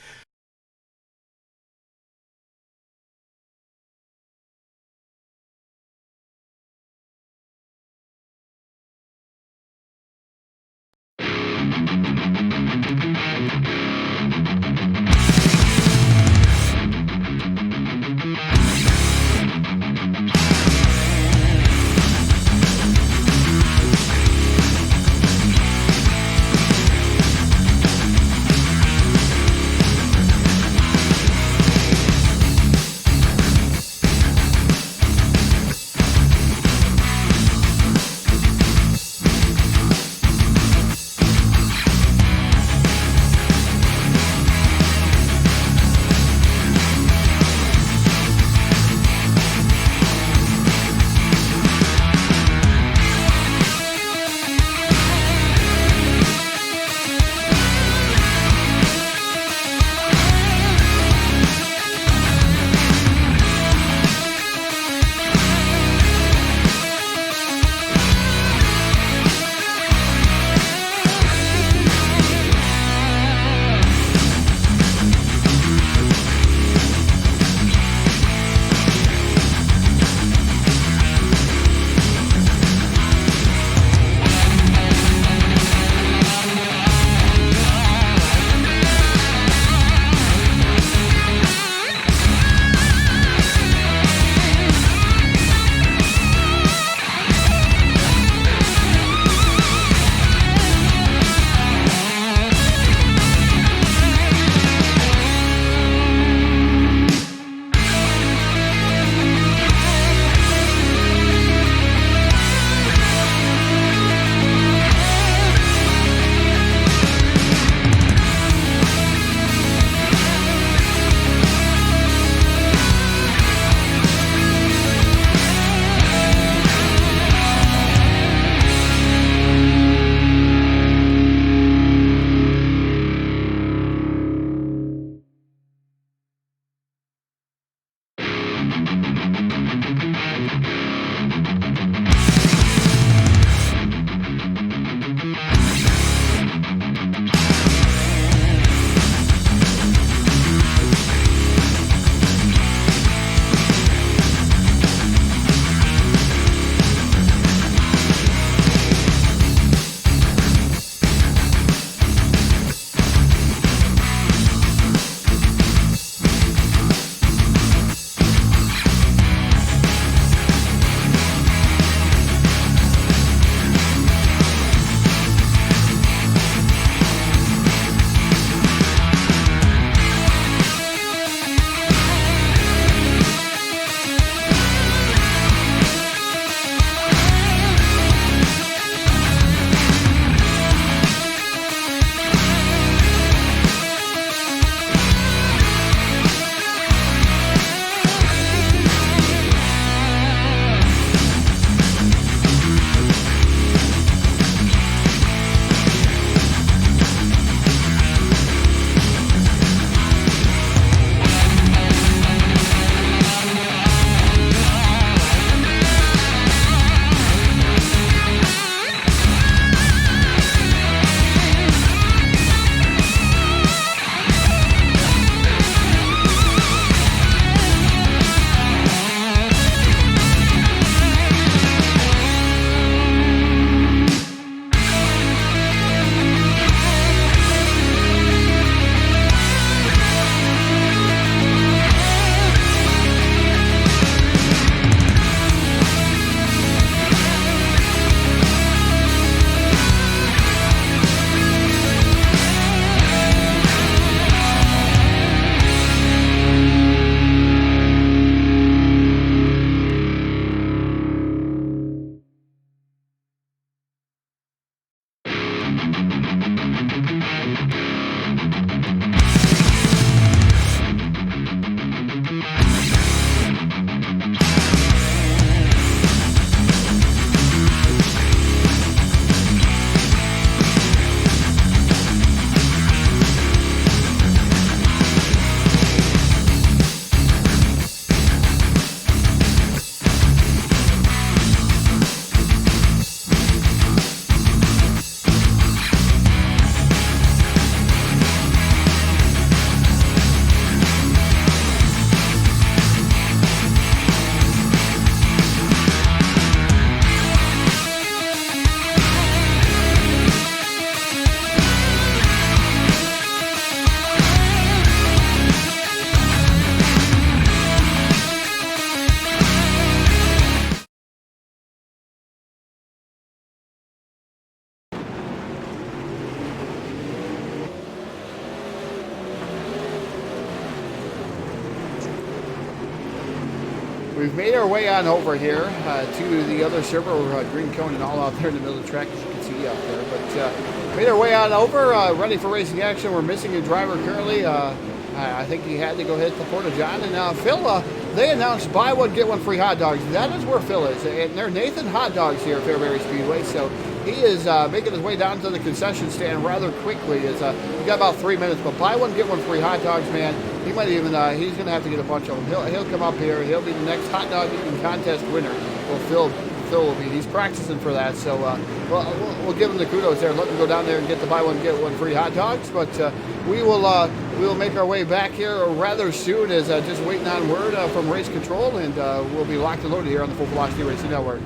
S2: we've made our way on over here to the other server, green cone and all out there in the middle of the track, as you can see out there. But made our way on over, ready for racing action. We're missing a driver currently. I think he had to go hit the Porta-John. And Phil, they announced buy one, get one free hot dogs. That is where Phil is. And they're Nathan Hot Dogs here at Fairbury Speedway. So he is making his way down to the concession stand rather quickly. He got about 3 minutes, but buy one, get one free hot dogs, man. He might even, he's going to have to get a bunch of them. He'll come up here. He'll be the next hot dog eating contest winner. Well, Phil will be. He's practicing for that. So we'll give him the kudos there. Let him go down there and get the buy one, get one free hot dogs. But we will make our way back here rather soon, as just waiting on word from Race Control, and we'll be locked and loaded here on the Full Velocity Racing Network.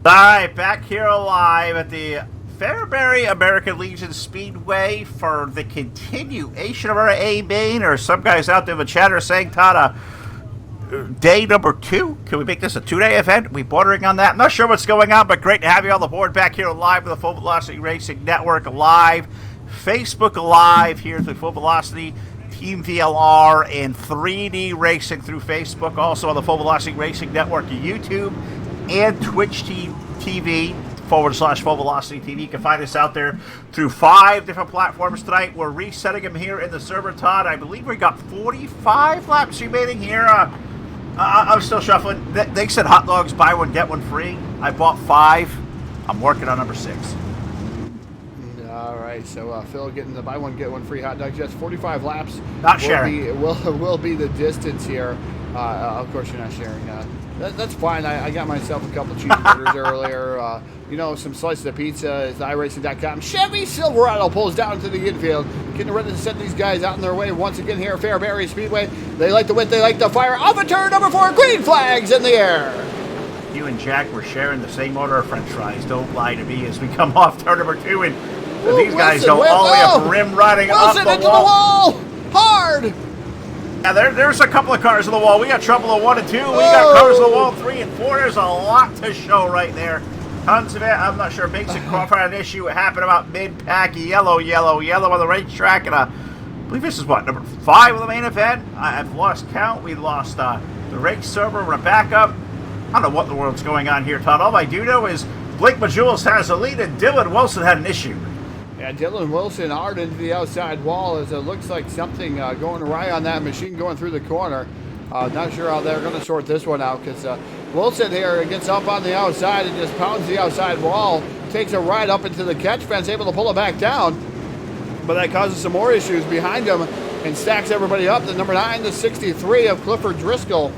S3: Alright, back here live at the Fairbury American Legion Speedway for the continuation of our A-Main, or some guys out there in the chat are saying, Todd, day number 2? Can we make this a 2-day event? We bordering on that? I'm not sure what's going on, but great to have you on the board back here live with the Full Velocity Racing Network live, Facebook Live here through Full Velocity, Team VLR, and 3D Racing through Facebook, also on the Full Velocity Racing Network YouTube and Twitch TV /Full Velocity TV. You can find us out there through 5 different platforms tonight. We're resetting them here in the server, Todd. I believe we got 45 laps remaining here. I'm still shuffling. They said hot dogs, buy one, get one free. I bought 5. I'm working on number 6.
S2: All right, so Phil getting the buy one, get one free hot dogs. Yes, 45 laps.
S3: Not sharing.
S2: Will be the distance here. Of course, you're not sharing. That's fine. I got myself a couple cheeseburgers earlier. Some slices of pizza. It's iRacing.com. Chevy Silverado pulls down to the infield, getting ready to send these guys out in their way once again here at Fairbury Speedway. They like to win. They like to fire. Off a turn number 4. Green flags in the air.
S3: You and Jack were sharing the same order of French fries. Don't lie to me as we come off turn number 2, and these guys go all the way up, rim riding up the
S2: into
S3: wall.
S2: the wall. Hard.
S3: Yeah, there's a couple of cars on the wall. We got trouble at 1 and 2. We got cars on the wall 3 and 4. There's a lot to show right there. Tons of it. I'm not sure. Basic qualifying an issue. It happened about mid-pack. Yellow on the racetrack. And I believe this is what, number 5 of the main event. I've lost count. We lost the race server. We're back up. I don't know what the world's going on here, Todd. All I do know is Blake Majulis has the lead and Dylan Wilson had an issue.
S2: Yeah, Dylan Wilson hard into the outside wall as it looks like something going awry on that machine going through the corner. Not sure how they're going to sort this one out, because Wilson here gets up on the outside and just pounds the outside wall, takes a ride up into the catch fence, able to pull it back down. But that causes some more issues behind him and stacks everybody up. The number 9, the 63 of Clifford Driscoll.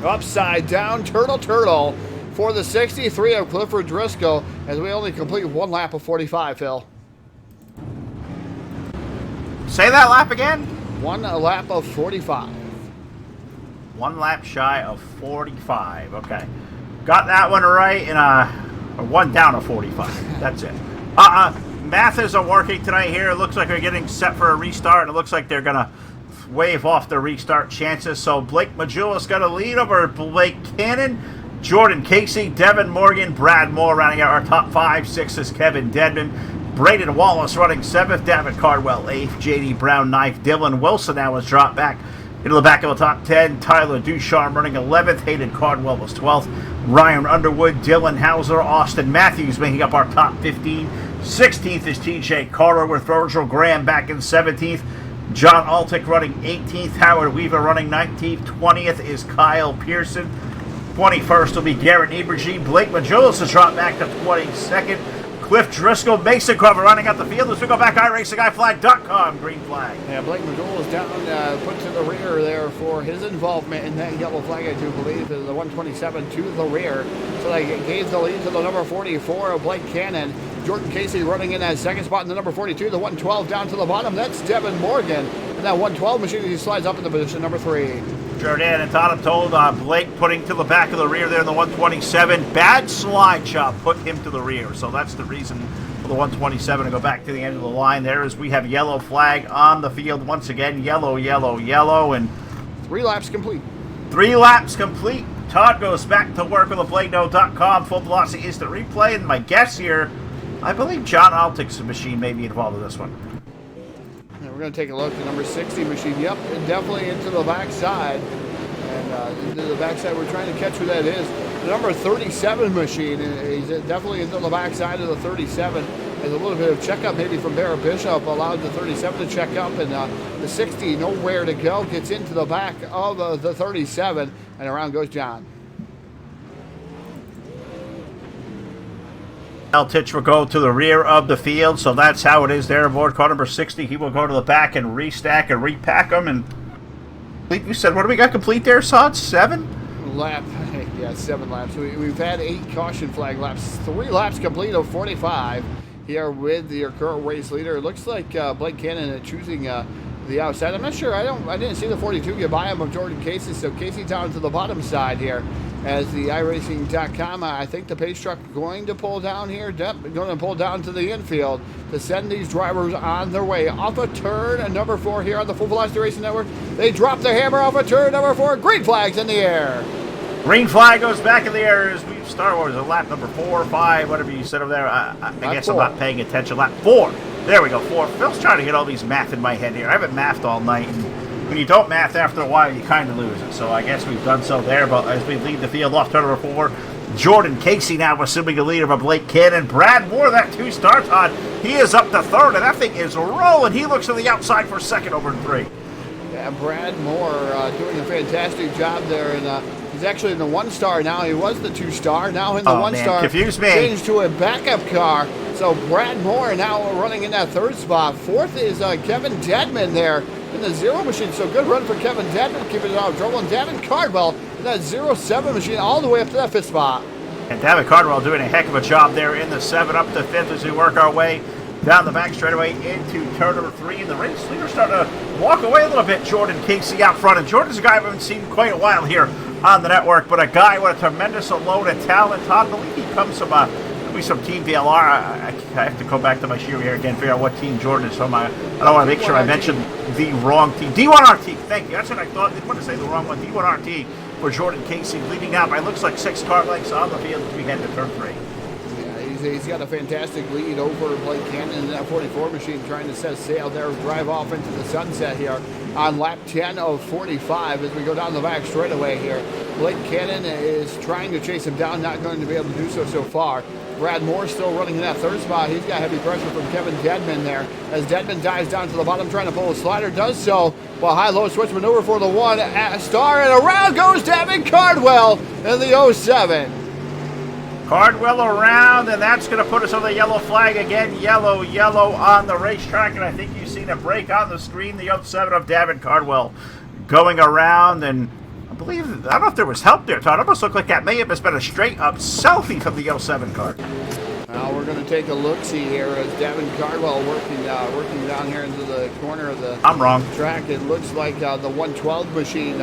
S2: Upside down, turtle for the 63 of Clifford Driscoll, as we only complete 1 lap of 45, Phil.
S3: Say that lap again?
S2: 1 lap of 45.
S3: 1 lap shy of 45. Okay. Got that one right, and 1 down of 45. That's it. Math isn't working tonight here. It looks like we're getting set for a restart. It looks like they're going to wave off the restart chances. So Blake Majulis got a lead over Blake Cannon, Jordan Casey, Devin Morgan, Brad Moore rounding out our top 5. 6 is Kevin Dedman. Braden Wallace running 7th, David Cardwell 8th, J.D. Brown 9th, Dylan Wilson now has dropped back Into the back of the top 10, Tyler Ducharme running 11th. Hayden Cardwell was 12th. Ryan Underwood, Dylan Hauser, Austin Matthews making up our top 15. 16th is TJ Carter with Virgil Graham back in 17th. John Altick running 18th. Howard Weaver running 19th. 20th is Kyle Pearson. 21st will be Garrett Ebergy. Blake Majolis has dropped back to 22nd. Cliff Driscoll, Mason Cover running out the field as we go back iRacingIFlag.com. Green flag.
S2: Yeah, Blake McDowell is down, put to the rear there for his involvement in that yellow flag, I do believe, is the 127 to the rear. So they gave the lead to the number 44 of Blake Cannon. Jordan Casey running in that second spot in the number 42, the 112 down to the bottom. That's Devin Morgan. And that 112 machine, he slides up into position number 3.
S3: Jordan and Todd told Blake putting to the back of the rear there in the 127. Bad slide job put him to the rear. So that's the reason for the 127 to go back to the end of the line there as we have yellow flag on the field once again. Yellow, yellow, yellow. And
S2: 3 laps complete.
S3: 3 laps complete. Todd goes back to work with the BladeNote.com full velocity instant replay. And my guess here, I believe John Altick's machine may be involved in this one.
S2: We're going to take a look at number 60 machine. Yep, and definitely into the backside. And into the backside, we're trying to catch who that is. The number 37 machine, he's definitely into the backside of the 37. There's a little bit of checkup maybe from Barrett Bishop, allowed the 37 to check up. And the 60, nowhere to go, gets into the back of the 37. And around goes John.
S3: Altich will go to the rear of the field, so that's how it is there aboard car number 60. He will go to the back and restack and repack them. And I believe you said, what do we got complete there, Sod? 7?
S2: Lap, yeah, 7 laps. We've had 8 caution flag laps, 3 laps complete of 45 here with your current race leader. It looks like Blake Cannon choosing the outside. I'm not sure. I didn't see the 42 get by him of Jordan Casey, so Casey down to the bottom side here. As the iRacing.com, I think the pace truck going to pull down here, going to pull down to the infield to send these drivers on their way. Off a turn, number 4 here on the Full Velocity Racing Network. They drop the hammer off a turn, number 4. Green flag's in the air.
S3: Green flag goes back in the air as we start. What is it, lap number 4 or 5, whatever you said over there. I guess
S2: 4.
S3: I'm not paying attention. Lap 4. There we go, 4. Phil's trying to get all these math in my head here. I haven't mathed all night. And when you don't math after a while, you kind of lose it. So I guess we've done so there. But as we lead the field off turn number 4, Jordan Casey now assuming the lead of Blake Cannon. Brad Moore, that 2-star, Todd, he is up to 3rd, and that thing is rolling. He looks to the outside for 2nd over in 3.
S2: Yeah, Brad Moore doing a fantastic job there. And he's actually in the 1-star now. He was the 2-star. Now in the 1-star.
S3: Confused me.
S2: Changed to a backup car. So Brad Moore now running in that 3rd spot. 4th is Kevin Dedman there in the 0 machine. So good run for Kevin Dedman, keeping it out of trouble. And Davin Cardwell in that 07 machine all the way up to that 5th spot.
S3: And Davin Cardwell doing a heck of a job there in the 7 up to 5th as we work our way down the back straightaway into turn number 3. And the race leader starting to walk away a little bit. Jordan Casey out front. And Jordan's a guy I haven't seen quite a while here on the network, but a guy with a tremendous load of talent. Todd, I believe he comes from some Team VLR. I have to go back to my shoe here again, figure out what team Jordan is from. I don't want to make sure I mentioned the wrong team. D1RT, thank you. That's what I thought. I didn't want to say the wrong one. D1RT for Jordan Casey, leading now by looks like 6 car lengths on the field as we head to turn 3.
S2: He's got a fantastic lead over Blake Cannon in that 44 machine, trying to set sail there, drive off into the sunset here on lap 10 of 45 as we go down the back straightaway here. Blake Cannon is trying to chase him down, not going to be able to do so far. Brad Moore still running in that 3rd spot. He's got heavy pressure from Kevin Dedman there. As Dedman dives down to the bottom, trying to pull a slider, does so while high-low switch maneuver for the 1-star, and around goes Davin Cardwell in the 07.
S3: Cardwell around, and that's going to put us on the yellow flag again. Yellow, yellow on the racetrack, and I think you've seen a break on the screen. The 07 of Davin Cardwell going around, and I don't know if there was help there, Todd. It almost looked like that may have just been a straight-up selfie from the 07 car.
S2: Now we're going to take a look-see here as Davin Cardwell working down here into the corner of the track. It looks like the 112 machine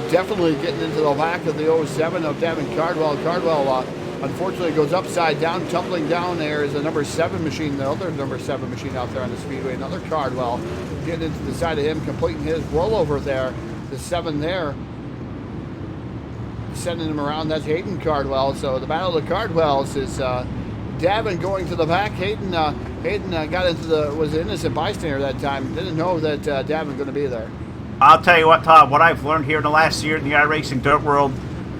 S2: definitely getting into the back of the 07 of Davin Cardwell. Cardwell unfortunately goes upside down, tumbling down there is the number 7 machine, the other number 7 machine out there on the Speedway. Another Cardwell getting into the side of him, completing his rollover there. The 7 there, sending him around. That's Hayden Cardwell. So the battle of the Cardwells is Davin going to the back. Hayden got into was an innocent bystander that time. Didn't know that Davin going to be there.
S3: I'll tell you what, Todd, what I've learned here in the last year in the iRacing Dirt world,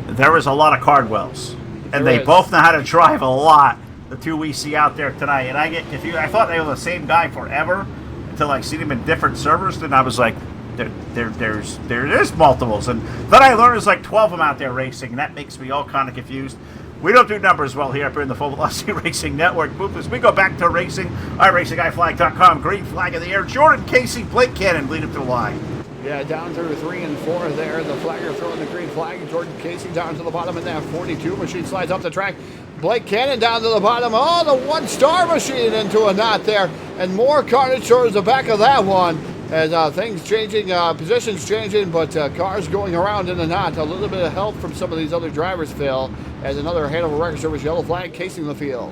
S3: there is a lot of Cardwells. And they both know how to drive a lot, the two we see out there tonight. And I get confused. I thought they were the same guy forever until I see them in different servers. Then I was like, there is multiples. And then I learned there's like 12 of them out there racing, and that makes me all kind of confused. We don't do numbers well here up here in the Full Velocity Racing Network. As we go back to racing, iRacingIFlag.com, green flag in the air. Jordan Casey, Blake Cannon lead up to the line.
S2: Yeah, down through 3 and 4 there. The flagger throwing the green flag. Jordan Casey down to the bottom in that 42 machine slides up the track. Blake Cannon down to the bottom. Oh, the one-star machine into a knot there. And more carnage towards the back of that one. As things changing, positions changing, but cars going around in a knot. A little bit of help from some of these other drivers, Phil, as another Hanover Record Service yellow flag casing the field.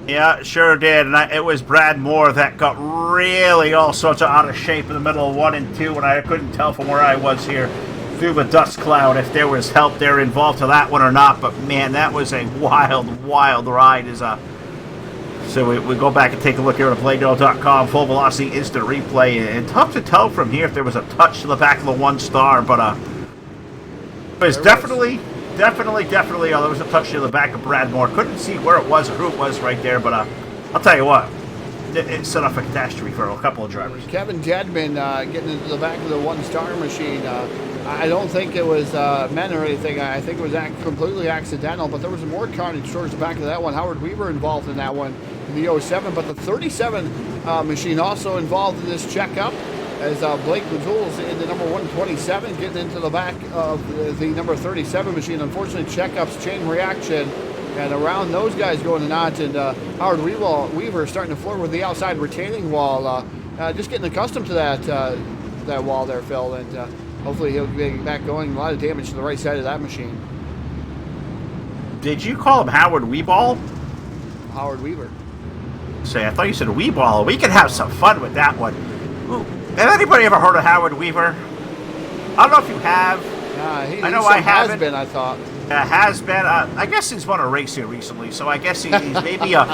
S3: Yeah, sure did. And it was Brad Moore that got really all sorts of out of shape in the middle of 1 and 2, and I couldn't tell from where I was here through the dust cloud if there was help there involved to that one or not. But, man, that was a wild, wild ride. So we go back and take a look here at Playdough.com, full velocity instant replay. And tough to tell from here if there was a touch to the back of the one star, but it was definitely, there was a touch to the back of Brad Moore. Couldn't see where it was or who it was right there, but I'll tell you what, it set off a catastrophe for a couple of drivers.
S2: Kevin Dedman getting into the back of the one-star machine. I don't think it was meant or anything. I think it was completely accidental, but there was more carnage towards the back of that one. Howard Weaver involved in that one in the 07, but the 37 machine also involved in this checkup as Blake Majules in the number 127 getting into the back of the number 37 machine. Unfortunately, checkups, chain reaction, and around those guys going to knot, and Howard Weaver starting to flirt with the outside retaining wall, just getting accustomed to that wall there, Phil, and hopefully he'll be back going. A lot of damage to the right side of that machine.
S3: Did you call him Howard Weeball?
S2: Howard Weaver.
S3: Say, I thought you said Weeball. We could have some fun with that one. Ooh. Has anybody ever heard of Howard Weaver? I don't know if you have.
S2: I know I haven't. I thought.
S3: Has been. I guess he's won a race here recently, so I guess he's maybe a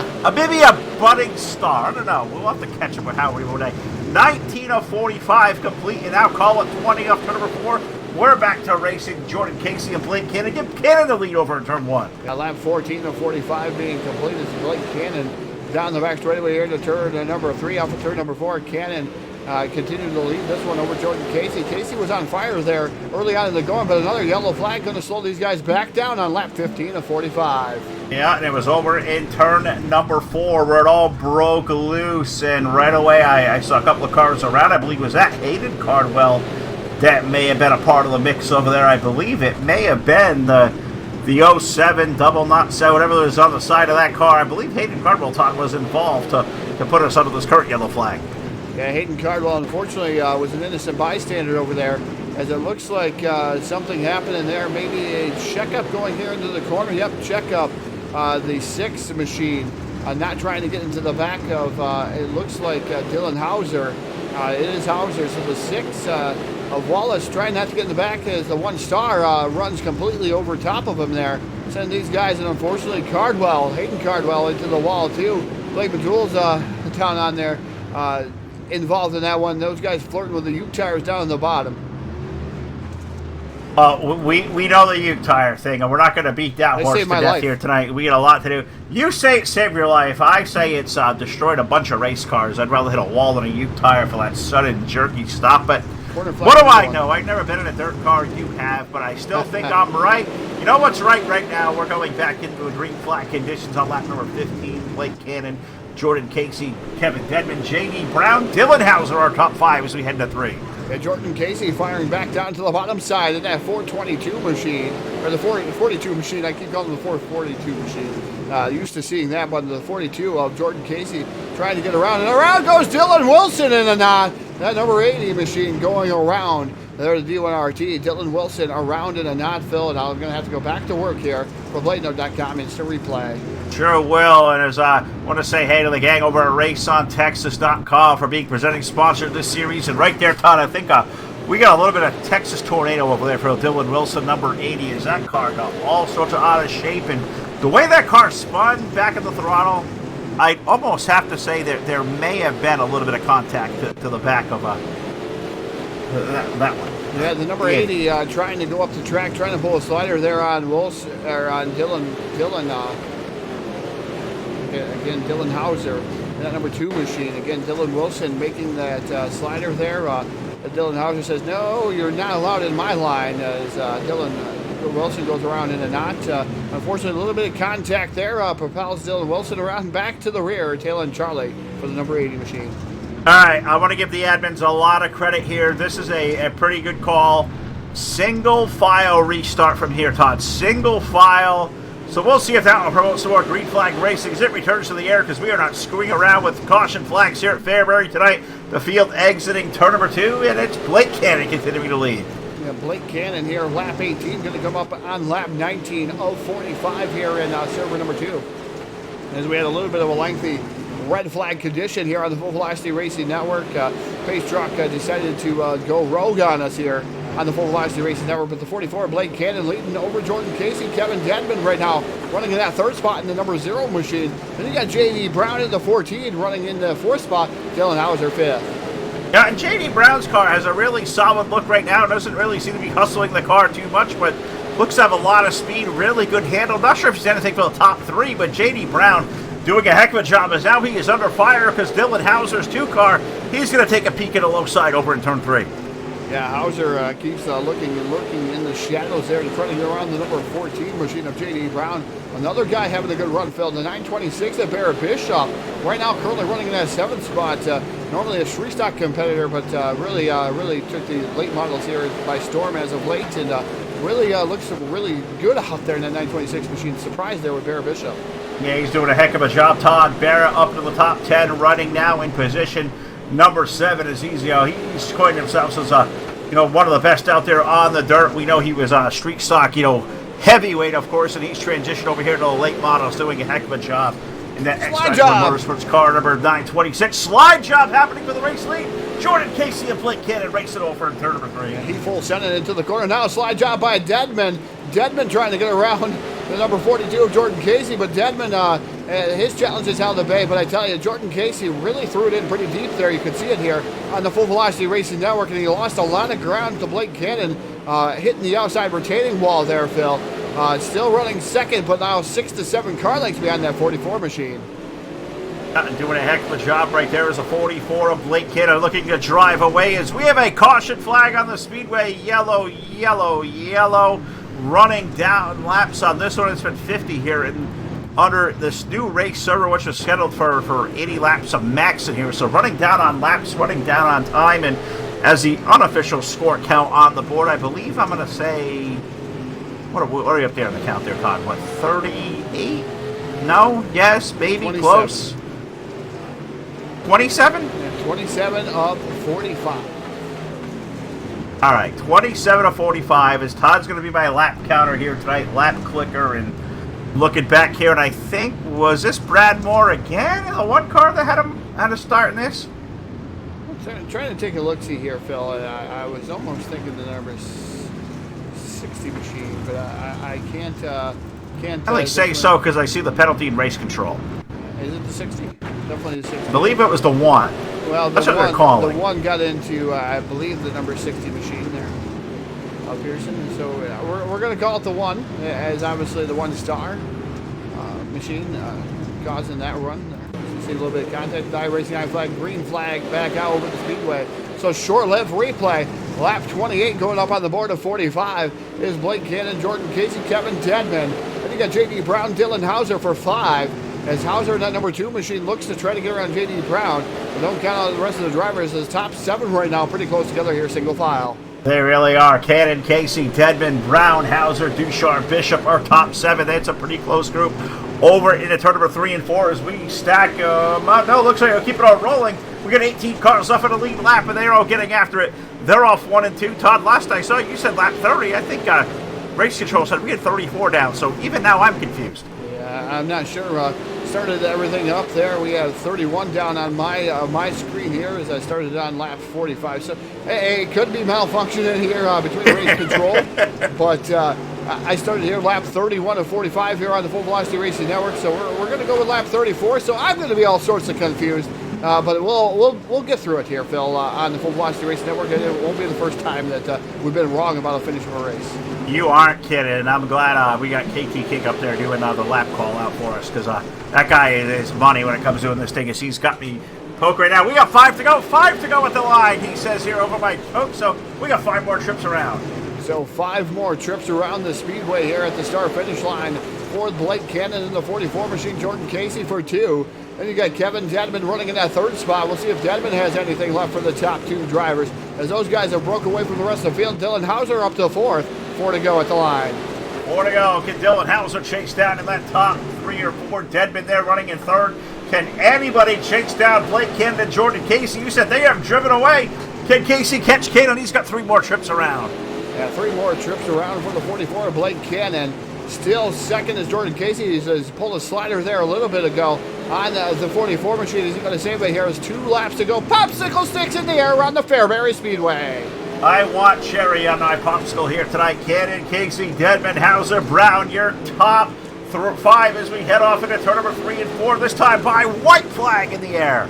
S3: budding star. I don't know. We'll have to catch him with Howard Weaver today. 19 of 45 complete, and now call it 20 off turn number 4. We're back to racing. Jordan Casey and Blake Cannon. Give Cannon the lead over in turn 1.
S2: Lap 14 of 45 being completed. Blake Cannon down the back straightaway here to turn number 3 off of turn number 4. Cannon continued to lead this one over Jordan Casey. Casey was on fire there early on in the going, but another yellow flag going to slow these guys back down on lap 15 of 45.
S3: Yeah, and it was over in turn number 4 where it all broke loose, and right away I saw a couple of cars around. I believe was that Hayden Cardwell that may have been a part of the mix over there. I believe it may have been the 07 double knot set, whatever was on the side of that car. I believe Hayden Cardwell was involved to put us under this current yellow flag.
S2: Yeah, Hayden Cardwell, unfortunately, was an innocent bystander over there, as it looks like something happened in there. Maybe a checkup going here into the corner. Yep, checkup. The 6 machine not trying to get into the back of, it looks like Dylan Hauser. It is Hauser, so the 6 of Wallace trying not to get in the back as the 1-star runs completely over top of him there. Send these guys, and unfortunately Hayden Cardwell into the wall too. Blake Majules down on there. Involved in that one. Those guys flirting with the Ute tires down on the bottom.
S3: We know the Ute tire thing, and we're not going to beat that horse to death here tonight. We got a lot to do. You say it saved your life. I say it's destroyed a bunch of race cars. I'd rather hit a wall than a Ute tire for that sudden jerky stop. But what do I know? I've never been in a dirt car. You have, but I still think I'm right. You know what's right now? We're going back into a green flag conditions on lap number 15. Blake Cannon, Jordan Casey, Kevin Dedman, J.D. Brown, Dylan Hauser, our top 5 as we head to 3.
S2: Yeah, Jordan Casey firing back down to the bottom side of that 422 machine, or the 42 machine. I keep calling it the 442 machine. Used to seeing that, but the 42 of Jordan Casey trying to get around, and around goes Dylan Wilson in a knot. That number 80 machine going around. There's the D1RT, Dylan Wilson around in a knot, Phil, and I'm going to have to go back to work here for BladeNote.com instant replay.
S3: Sure will, and as I want to say hey to the gang over at RaceonTexas.com for being presenting sponsor of this series. And right there, Todd, I think we got a little bit of Texas Tornado over there for Dylan Wilson, number 80. As that car got all sorts of out of shape, and the way that car spun back at the throttle, I'd almost have to say that there may have been a little bit of contact to the back of That one.
S2: Yeah, the number 80 trying to go up the track, trying to pull a slider there on Dylan. Again, Dylan Hauser, that number 2 machine. Again, Dylan Wilson making that slider there. Dylan Hauser says, "No, you're not allowed in my line." As Dylan Wilson goes around in a knot. Unfortunately, a little bit of contact there propels Dylan Wilson around and back to the rear, tailing Charlie for the number 80 machine.
S3: All right, I want to give the admins a lot of credit here. This is a pretty good call. Single file restart from here, Todd. Single file. So we'll see if that will promote some more green flag racing as it returns to the air, because we are not screwing around with caution flags here at Fairbury tonight. The field exiting turn number 2, and it's Blake Cannon continuing to lead.
S2: Yeah, Blake Cannon here, lap 18, going to come up on lap 19 of 45 here in server number 2. As we had a little bit of a lengthy red flag condition here on the Full Velocity Racing Network. Pace Truck decided to go rogue on us here on the Full Velocity Racing Network, but the 44 Blake Cannon leading over Jordan Casey. Kevin Dedman right now running in that 3rd spot in the number 0 machine. Then you got J.D. Brown in the 14 running in the 4th spot. Dylan Hauser 5th.
S3: Yeah, and J.D. Brown's car has a really solid look right now. Doesn't really seem to be hustling the car too much, but looks to have a lot of speed, really good handle. Not sure if he's anything for the top 3, but J.D. Brown doing a heck of a job, as now he is under fire because Dylan Hauser's 2 car, he's going to take a peek at the low side over in turn 3.
S2: Yeah, Hauser keeps looking in the shadows there, trying to get around the number 14 machine of J.D. Brown. Another guy having a good run, Phil. The 926 at Barrett Bishop. Right now, currently running in that 7th spot. Normally a Shreestock competitor, but really took the late models here by storm as of late, and really looks really good out there in that 926 machine. Surprised there with Barrett Bishop.
S3: Yeah, he's doing a heck of a job. Todd Barrett up to the top 10, running now in position number 7 as he's coined himself as one of the best out there on the dirt. We know he was on a street stock, heavyweight, of course, and he's transitioned over here to the late models, doing a heck of a job in that X-Factor Motorsports car number 926. Slide job happening for the race lead. Jordan Casey and Blake Cannon racing over in turn number 3.
S2: Yeah, he full sent it into the corner. Now a slide job by Dedman. Dedman trying to get around the number 42 of Jordan Casey, but Dedman, his challenge is held at bay. But I tell you, Jordan Casey really threw it in pretty deep there. You can see it here on the Full Velocity Racing Network, and he lost a lot of ground to Blake Cannon, hitting the outside retaining wall there, Phil. Still running 2nd, but now 6 to 7 car lengths behind that 44 machine.
S3: Doing a heck of a job right there as a 44 of Blake Cannon looking to drive away, as we have a caution flag on the Speedway. Yellow, yellow, yellow. Running down laps on this one. It's been 50 here under this new race server, which is scheduled for 80 laps of max in here. So running down on laps, running down on time, and as the unofficial score count on the board, I believe I'm going to say, what are you up there on the count there, Todd? What, 38? No? Yes? Maybe?
S2: 27.
S3: Close? 27?
S2: Yeah, 27 of 45.
S3: All right, 27 of 45 as Todd's going to be my lap counter here tonight, lap clicker, and looking back here, and I think, was this Brad Moore again, the one car that had a start in this?
S2: I'm trying to take a look-see here, Phil. I was almost thinking the number 60 machine, but I can't.
S3: I like say so because I see the penalty in race control.
S2: Is it the 60? Definitely the 60.
S3: I believe it was the 1.
S2: Well,
S3: that's what they're calling.
S2: The 1 got into, I believe, the number 60 machine there of Pearson. So we're going to call it the 1, as obviously the 1-star machine causing that run. You see a little bit of contact. iRacing flag, green flag back out over the Speedway. So short-lived replay. Lap 28 going up on the board of 45 is Blake Cannon, Jordan Casey, Kevin Dedman. Then you got J.D. Brown, Dylan Hauser for 5. As Hauser in that number 2 machine looks to try to get around J.D. Brown. But don't count out the rest of the drivers. The top 7 right now pretty close together here, single file.
S3: They really are. Cannon, Casey, Dedman, Brown, Hauser, Ducharme, Bishop are top 7. That's a pretty close group. Over into turn number 3 and 4 as we stack no, looks like we'll keep it all rolling. We got 18 cars left in the lead lap, and they're all getting after it. They're off 1 and 2. Todd, last I saw you said lap 30. I think race control said we had 34 down, so even now I'm confused.
S2: Yeah, I'm not sure. Started everything up there. We have 31 down on my screen here as I started on lap 45. So it could be malfunctioning here between race control, but I started here lap 31 of 45 here on the Full Velocity Racing Network. So we're going to go with lap 34. So I'm going to be all sorts of confused. But we'll get through it here, Phil, on the Full Velocity Racing Network. And it won't be the first time that we've been wrong about a finish of a race.
S3: You aren't kidding, and I'm glad we got KT King up there doing the lap call out for us, because that guy is money when it comes to doing this thing. He's got me poke right now. We got 5 to go at the line, he says here over my poke, so we got 5 more trips around.
S2: So 5 more trips around the Speedway here at the start-finish line for Blake Cannon in the 44 machine, Jordan Casey for 2. Then you got Kevin Dedman running in that 3rd spot. We'll see if Dedman has anything left for the top 2 drivers, as those guys have broke away from the rest of the field. Dylan Hauser up to 4th, 4 to go at the line.
S3: 4 to go. Can Dylan Hauser chase down in that top 3 or 4? Dedman there running in 3rd. Can anybody chase down Blake Cannon and Jordan Casey? You said they have driven away. Can Casey catch Cannon? He's got 3 more trips around.
S2: Yeah, 3 more trips around for the 44, Blake Cannon. Still second is Jordan Casey. He's pulled a slider there a little bit ago on the 44 machine. Is he going to save it here? Has 2 laps to go. Popsicle sticks in the air around the Fairbury Speedway.
S3: I want cherry on my popsicle here tonight. Cannon, Casey, Dedman, Hauser, Brown, your top 5 as we head off into turn number 3 and 4. This time by white flag in the air.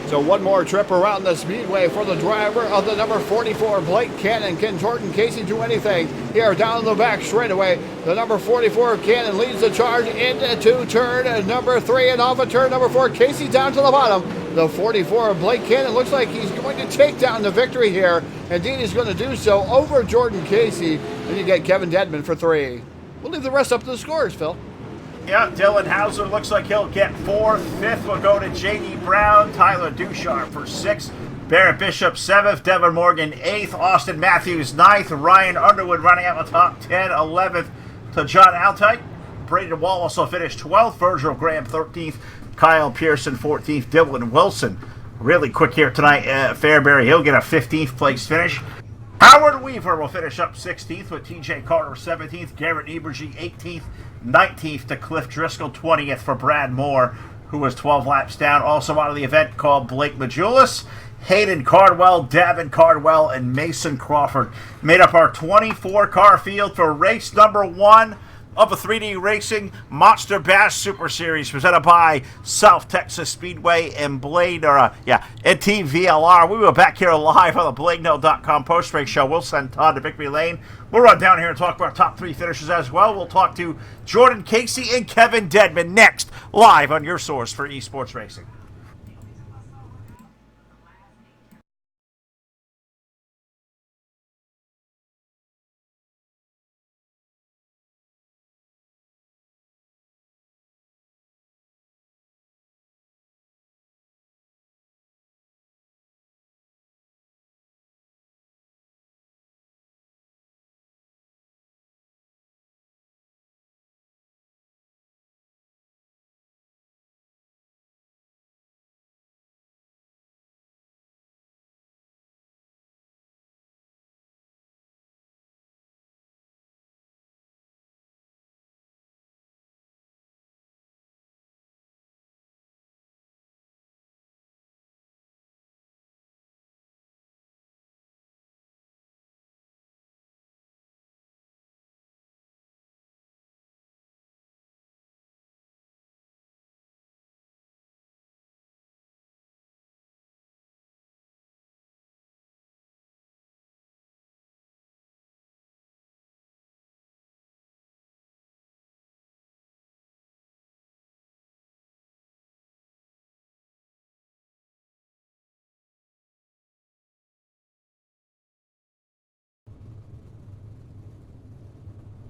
S2: So 1 more trip around the Speedway for the driver of the number 44, Blake Cannon. Can Jordan Casey do anything here down the back straightaway? The number 44, Cannon, leads the charge into turn number 3 and off of turn number 4. Casey down to the bottom. The 44, Blake Cannon, looks like he's going to take down the victory here. Indeed, he's going to do so over Jordan Casey. Then you get Kevin Dedman for 3. We'll leave the rest up to the scores, Phil.
S3: Yeah, Dylan Hauser looks like he'll get 4th. 5th will go to J.D. Brown. Tyler Ducharme for 6th. Barrett Bishop 7th. Devin Morgan 8th. Austin Matthews 9th. Ryan Underwood running out the top 10. 11th to John Altite. Braden Wall also finished 12th. Virgil Graham 13th. Kyle Pearson 14th. Dylan Wilson really quick here tonight at Fairbury. He'll get a 15th place finish. Howard Weaver will finish up 16th with TJ Carter 17th. Garrett Ebergy 18th. 19th to Cliff Driscoll, 20th for Brad Moore, who was 12 laps down. Also out of the event called Blake Majulis, Hayden Cardwell, Davin Cardwell, and Mason Crawford made up our 24-car field for race number 1 of the 3D Racing Monster Bash Super Series, presented by South Texas Speedway and TVLR. We were back here live on the BladeNo.com post-race show. We'll send Todd to Victory Lane. We'll run down here and talk about our top 3 finishers as well. We'll talk to Jordan Casey and Kevin Dedman next, live on your source for esports racing.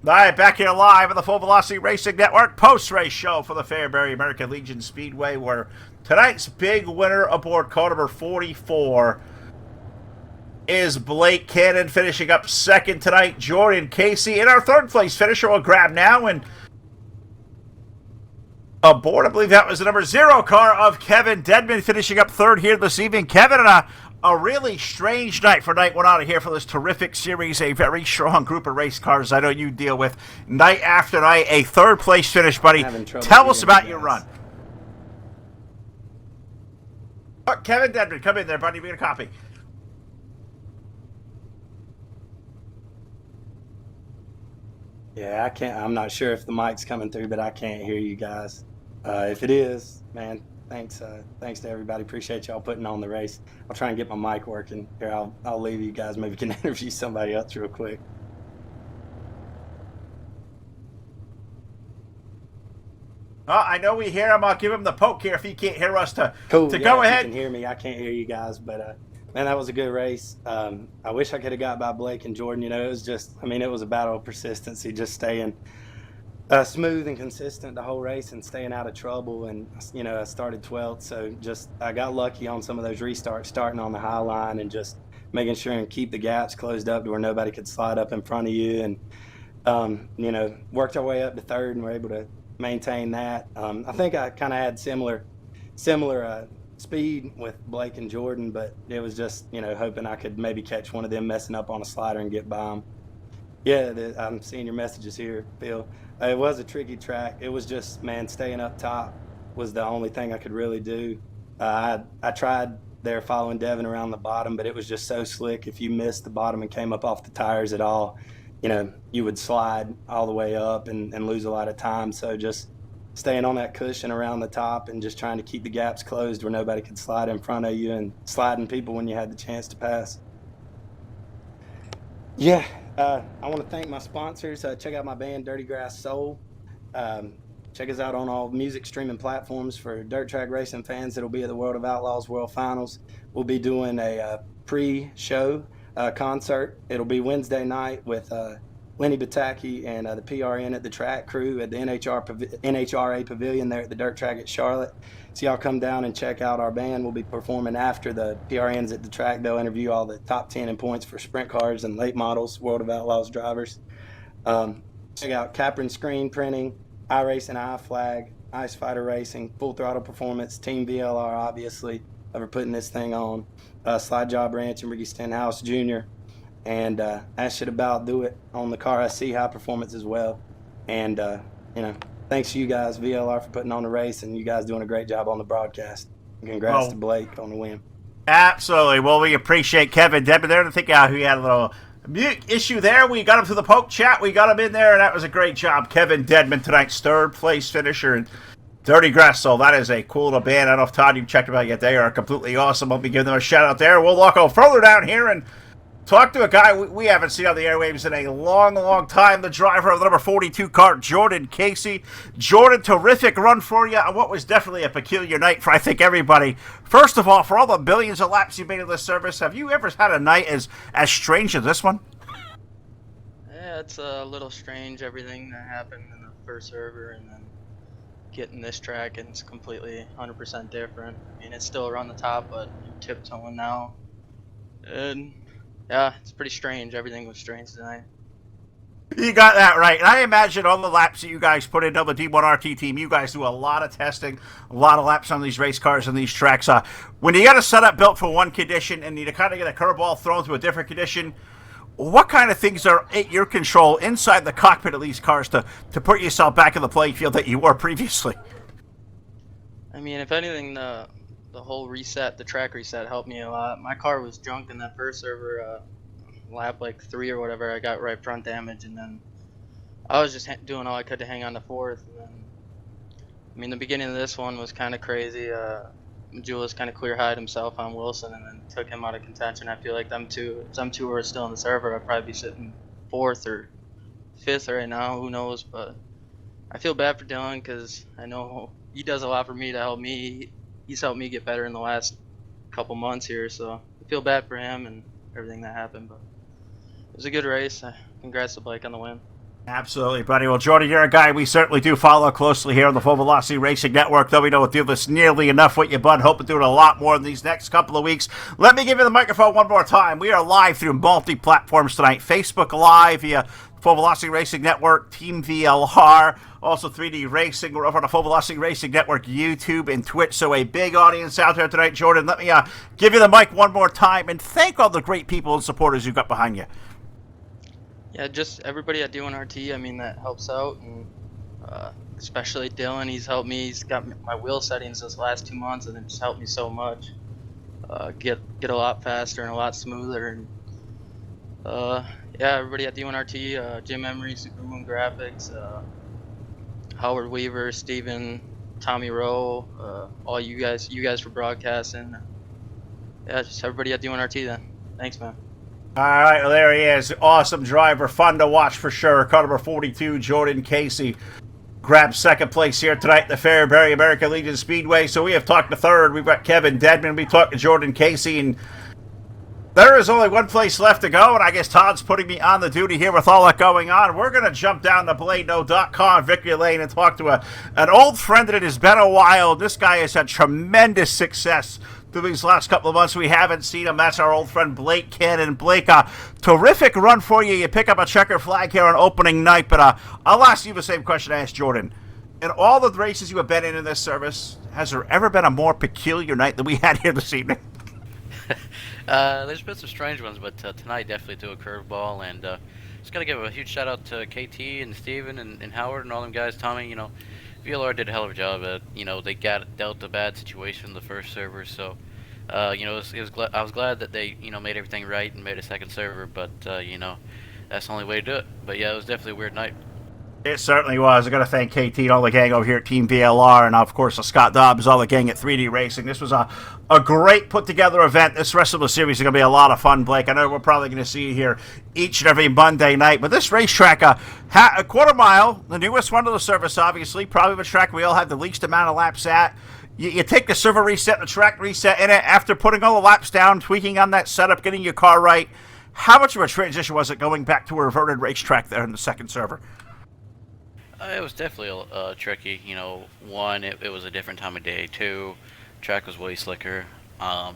S3: All right, back here live on the Full Velocity Racing Network post-race show for the Fairbury American Legion Speedway, where tonight's big winner aboard car number 44 is Blake Cannon, finishing up 2nd tonight. Jordan Casey, and our 3rd place finisher will grab now, and aboard, I believe that was the number 0 car of Kevin Dedman, finishing up 3rd here this evening. Kevin, and a really strange night for night 1 out of here for this terrific series. A very strong group of race cars I know you deal with night after night. A 3rd place finish, buddy. Tell us about your run. Oh, Kevin Dedman, come in there, buddy. We get a copy.
S6: Yeah, I'm not sure if the mic's coming through, but I can't hear you guys. If it is, man, Thanks to everybody. Appreciate y'all putting on the race. I'll try and get my mic working here. I'll leave you guys. Maybe can interview somebody else real quick.
S3: I know we hear him. I'll give him the poke here if he can't hear us to
S6: Cool.
S3: go
S6: If
S3: ahead.
S6: you can hear me. I can't hear you guys, but man, that was a good race. I wish I could have got by Blake and Jordan. It was just, it was a battle of persistency, just staying smooth and consistent the whole race and staying out of trouble. And I started 12th, so just I got lucky on some of those restarts, starting on the high line and just making sure and keep the gaps closed up to where nobody could slide up in front of you. And worked our way up to third and were able to maintain that. I think I kind of had similar speed with Blake and Jordan, but it was just hoping I could maybe catch one of them messing up on a slider and get by them. Yeah, I'm seeing your messages here, Phil. It was a tricky track. It was just, man, staying up top was the only thing I could really do. I tried there following Devin around the bottom, but it was just so slick. If you missed the bottom and came up off the tires at all, you would slide all the way up and lose a lot of time. So just staying on that cushion around the top and just trying to keep the gaps closed where nobody could slide in front of you and sliding people when you had the chance to pass. Yeah, I want to thank my sponsors. Check out my band, Dirty Grass Soul. Check us out on all music streaming platforms. For dirt track racing fans, it'll be at the World of Outlaws World Finals. We'll be doing a pre-show concert. It'll be Wednesday night with Lenny Bataki and the PRN at the track crew at the NHRA Pavilion there at the dirt track at Charlotte. So y'all come down and check out our band. We'll be performing after the PRNs at the track. They'll interview all the top 10 in points for sprint cars and late models, World of Outlaws drivers. Check out Capron Screen Printing, iRacing, iFlag, Ice Fighter Racing, Full Throttle Performance, Team VLR, obviously, for putting this thing on. Slide Job Ranch and Ricky Stenhouse Jr. And that should about do it on the car. I see high performance as well. And, thanks to you guys, VLR, for putting on the race, and you guys doing a great job on the broadcast. And congrats to Blake on the win.
S3: Absolutely. Well, we appreciate Kevin Deadman there. I think he had a little mute issue there. We got him through the poke chat. We got him in there, and that was a great job. Kevin Deadman, tonight's third-place finisher in Dirty Grass Soul. That is a cool little band. I don't know if, Todd, you've checked them out yet. They are completely awesome. I'll be giving them a shout-out there. We'll walk further down here and talk to a guy we haven't seen on the airwaves in a long, long time, the driver of the number 42 car, Jordan Casey. Jordan, terrific run for you on what was definitely a peculiar night for, I think, everybody. First of all, for all the billions of laps you made in this service, have you ever had a night as strange as this one?
S7: Yeah, it's a little strange, everything that happened in the first server and then getting this track, and it's completely 100% different. It's still around the top, but I'm tiptoeing now. And yeah, it's pretty strange. Everything was strange tonight.
S3: You got that right. And I imagine all the laps that you guys put in on the D1RT team, you guys do a lot of testing, a lot of laps on these race cars and these tracks. When you got a setup built for one condition and you kind of get a curveball thrown to a different condition, what kind of things are at your control inside the cockpit of these cars to put yourself back in the playing field that you were previously?
S7: If anything, the whole reset, the track reset, helped me a lot. My car was junk in that first server, lap like 3 or whatever. I got right front damage, and then I was just doing all I could to hang on to fourth. And then, the beginning of this one was kind of crazy. Julius kind of clear-eyed himself on Wilson and then took him out of contention. I feel like them two were still in the server. I'd probably be sitting fourth or fifth right now. Who knows? But I feel bad for Dylan because I know he does a lot for me to help me. He's helped me get better in the last couple months here, so I feel bad for him and everything that happened. But it was a good race. Congrats to Blake on the win.
S3: Absolutely, buddy. Well, Jordan, you're a guy we certainly do follow closely here on the Full Velocity Racing Network, though we don't do this nearly enough with you, bud. Hope to do it a lot more in these next couple of weeks. Let me give you the microphone one more time. We are live through multi-platforms tonight. Facebook Live via Full Velocity Racing Network, Team VLR, also 3D Racing. We're over on the Full Velocity Racing Network, YouTube, and Twitch. So a big audience out there tonight, Jordan. Let me give you the mic one more time and thank all the great people and supporters you've got behind you.
S7: Yeah, just everybody at D1RT, that helps out, and especially Dylan. He's helped me. He's got my wheel settings this last 2 months, and it's helped me so much. Get a lot faster and a lot smoother. And yeah, everybody at D1RT, Jim Emery, Supermoon Graphics, Howard Weaver, Steven, Tommy Rowe, all you guys for broadcasting. Yeah, just everybody at UNRT then. Thanks, man.
S3: All right, well, there he is. Awesome driver. Fun to watch for sure. Car number 42, Jordan Casey, grabs second place here tonight at the Fairbury American Legion Speedway. So we have talked to third. We've got Kevin Dedman. We talked to Jordan Casey, and there is only one place left to go, and I guess Todd's putting me on the duty here with all that going on. We're going to jump down to BladeNo.com, Victory Lane, and talk to an old friend that it has been a while. This guy has had tremendous success through these last couple of months. We haven't seen him. That's our old friend Blake Cannon. Blake, terrific run for you. You pick up a checker flag here on opening night, but I'll ask you the same question I asked Jordan. In all the races you have been in this service, has there ever been a more peculiar night than we had here this evening?
S8: There's been some strange ones, but tonight definitely threw a curveball, and just got to give a huge shout out to KT and Steven and Howard and all them guys. Tommy, VLR did a hell of a job at, they got dealt a bad situation in the first server, so, I was glad that they, made everything right and made a second server, but, that's the only way to do it. But yeah, it was definitely a weird night.
S3: It certainly was. I got to thank KT and all the gang over here at Team VLR, and of course Scott Dobbs, all the gang at 3D Racing. This was a great put together event. This rest of the series is going to be a lot of fun, Blake. I know we're probably going to see you here each and every Monday night, but this racetrack, a quarter mile, the newest one to the service, obviously, probably the track we all have the least amount of laps at. You take the server reset, the track reset in it after putting all the laps down, tweaking on that setup, getting your car right. How much of a transition was it going back to a reverted racetrack there in the second server?
S8: It was definitely tricky. One, it was a different time of day. Two, track was way slicker. And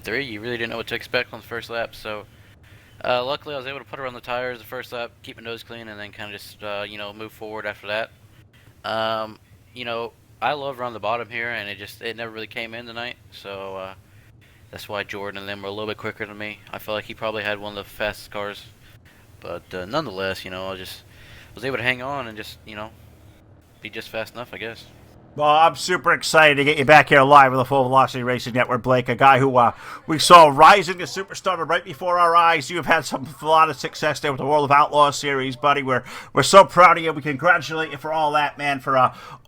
S8: three, you really didn't know what to expect on the first lap. So, luckily, I was able to put her on the tires the first lap, keep my nose clean, and then kind of just, move forward after that. I love running the bottom here, and it never really came in tonight. So, that's why Jordan and them were a little bit quicker than me. I felt like he probably had one of the fastest cars. But, nonetheless, I just was able to hang on and just, be just fast enough, I guess.
S3: Well, I'm super excited to get you back here live with the Full Velocity Racing Network, Blake, a guy who we saw rising to superstar right before our eyes. You have had a lot of success there with the World of Outlaws series, buddy. We're so proud of you. We congratulate you for all that, man, for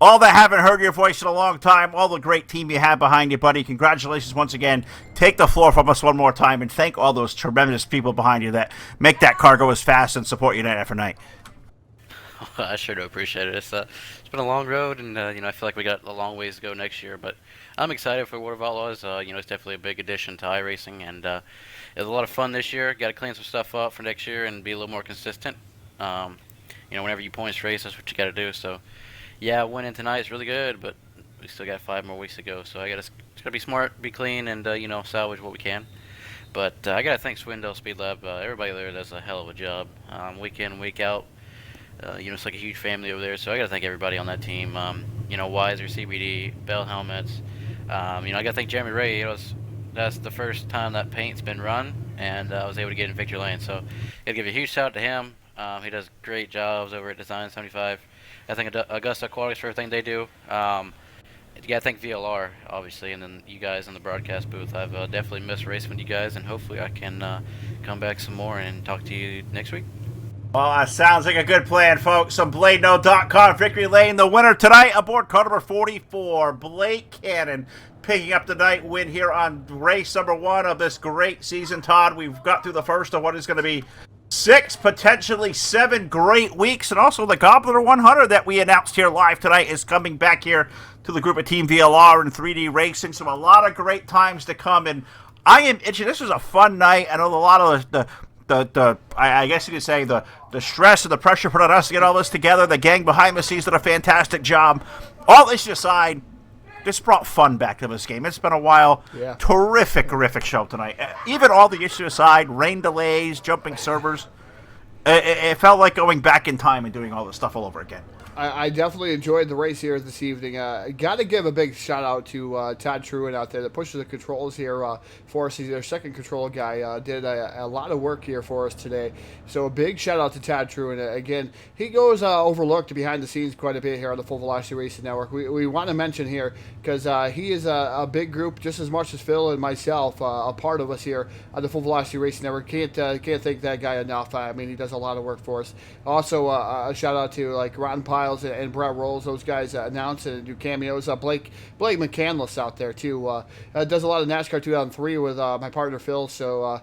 S3: all that haven't heard your voice in a long time, all the great team you have behind you, buddy. Congratulations once again. Take the floor from us one more time, and thank all those tremendous people behind you that make that car go as fast and support you night after night.
S8: I sure do appreciate it. It's been a long road, and I feel like we got a long ways to go next year. But I'm excited for World of Outlaws. It's definitely a big addition to iRacing, and it was a lot of fun this year. Got to clean some stuff up for next year and be a little more consistent. Whenever you points race, that's what you got to do. So, yeah, winning tonight is really good, but we still got 5 more weeks to go. So I got to be smart, be clean, and salvage what we can. But I got to thank Swindell Speed Lab. Everybody there does a hell of a job, week in, week out. It's like a huge family over there, so I got to thank everybody on that team. Weiser, CBD, Bell Helmets. I got to thank Jeremy Ray. That's the first time that paint's been run, and I was able to get in Victory Lane. So, got to give a huge shout out to him. He does great jobs over at Design 75. I think Augusta Aquatics for everything they do. You got to thank VLR, obviously, and then you guys in the broadcast booth. I've definitely missed racing with you guys, and hopefully I can come back some more and talk to you next week.
S3: Well, that sounds like a good plan, folks. On BladeNo.com, Victory Lane, the winner tonight aboard car number 44, Blake Cannon, picking up the night win here on race number 1 of this great season. Todd, we've got through the first of what is going to be 6, potentially 7 great weeks, and also the Gobbler 100 that we announced here live tonight is coming back here to the group of Team VLR and 3D Racing. So a lot of great times to come, and I am itching. This was a fun night. I know a lot of I guess you could say the stress and the pressure put on us to get all this together. The gang behind the scenes did a fantastic job. All this aside, this brought fun back to this game. It's been a while. Yeah. Terrific show tonight. Even all the issues aside, rain delays, jumping servers, it felt like going back in time and doing all this stuff all over again.
S2: I definitely enjoyed the race here this evening. Got to give a big shout out to Todd Truitt out there that pushes the controls here for us. He's our second control guy. Did a lot of work here for us today. So a big shout out to Todd Truitt. Again, he goes overlooked behind the scenes quite a bit here on the Full Velocity Racing Network. We want to mention here because he is a big group just as much as Phil and myself, a part of us here on the Full Velocity Racing Network. Can't thank that guy enough. I mean, he does a lot of work for us. Also, a shout out to like Ron Pye Miles and Brett Rolls. Those guys announce and do cameos. Blake McCandless out there too. Does a lot of NASCAR 2003 with my partner Phil. So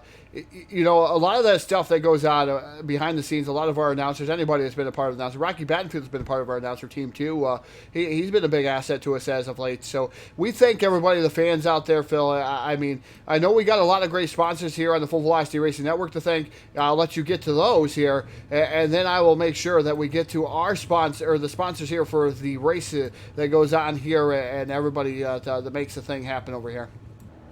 S2: you know, a lot of that stuff that goes on behind the scenes, a lot of our announcers, anybody that's been a part of the announcer, Rocky Battenfield's been a part of our announcer team too. He's been a big asset to us as of late. So we thank everybody, the fans out there, Phil. I mean, I know we got a lot of great sponsors here on the Full Velocity Racing Network to thank. I'll let you get to those here, and then I will make sure that we get to our sponsor, or the sponsors here for the race that goes on here, and everybody that makes the thing happen over here.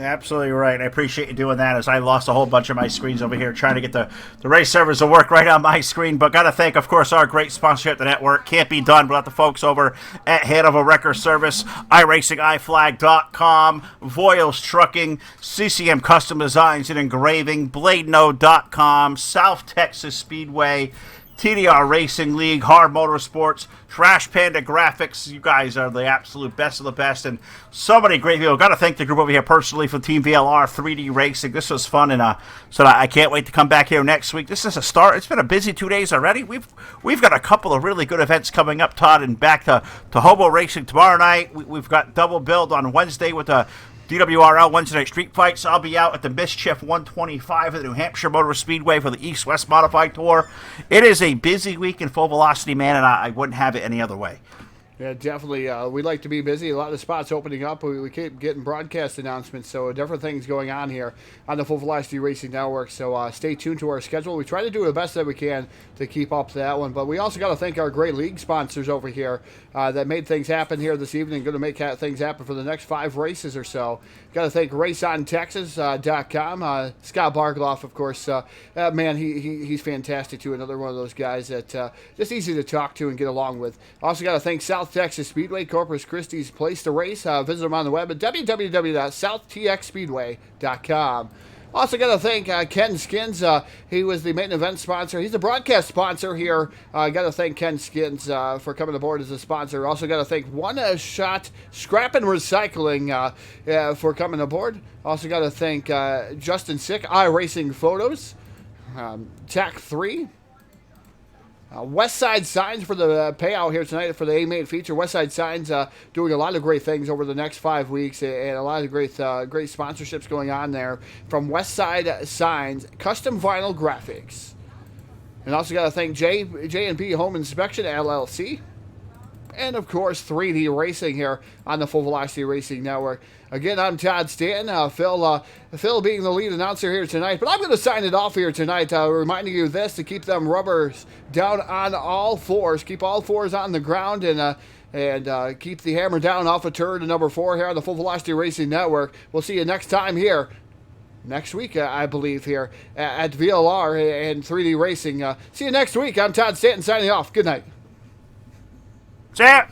S3: Absolutely right. I appreciate you doing that, as I lost a whole bunch of my screens over here trying to get the race servers to work right on my screen. But got to thank, of course, our great sponsor at the network. Can't be done without the folks over at Hanover Wrecker Service, iRacingIFlag.com, Voiles Trucking, CCM Custom Designs and Engraving, BladeNode.com, South Texas Speedway, TDR Racing League, Hard Motorsports, Trash Panda Graphics. You guys are the absolute best of the best, and so many great people. Got to thank the group over here personally for Team VLR 3D Racing. This was fun, and so I can't wait to come back here next week. This is a start. It's been a busy 2 days already. We've got a couple of really good events coming up, Todd, and back to Hobo Racing tomorrow night. We've got double build on Wednesday with a DWRL Wednesday Night Street Fights. I'll be out at the Mischief 125 at the New Hampshire Motor Speedway for the East-West Modified Tour. It is a busy week in Full Velocity, man, and I wouldn't have it any other way.
S2: Yeah, definitely. We like to be busy. A lot of spots opening up. We keep getting broadcast announcements, so different things going on here on the Full Velocity Racing Network. So stay tuned to our schedule. We try to do the best that we can to keep up to that one. But we also got to thank our great league sponsors over here that made things happen here this evening. Going to make things happen for the next 5 races or so. Got to thank RaceonTexas.com. Scott Bargloff, of course. Man, he's fantastic too. Another one of those guys that just easy to talk to and get along with. Also got to thank South Texas Speedway, Corpus Christi's place to race. Visit them on the web at www.southtxspeedway.com. Also got to thank Ken Skins. He was the main event sponsor. He's the broadcast sponsor here. Got to thank Ken Skins for coming aboard as a sponsor. Also got to thank One Shot Scrap and Recycling for coming aboard. Also got to thank Justin Sick, iRacing Photos, TAC 3. Westside Signs for the payout here tonight for the A-Main feature. Westside Signs doing a lot of great things over the next 5 weeks, and a lot of great sponsorships going on there from Westside Signs, custom vinyl graphics. And also got to thank J&B Home Inspection LLC. And, of course, 3D Racing here on the Full Velocity Racing Network. Again, I'm Todd Stanton. Phil being the lead announcer here tonight. But I'm going to sign it off here tonight, reminding you this, to keep them rubbers down on all fours. Keep all fours on the ground and keep the hammer down off of turn number 4 here on the Full Velocity Racing Network. We'll see you next time here. Next week, I believe, here at VLR and 3D Racing. See you next week. I'm Todd Stanton signing off. Good night.
S3: See ya.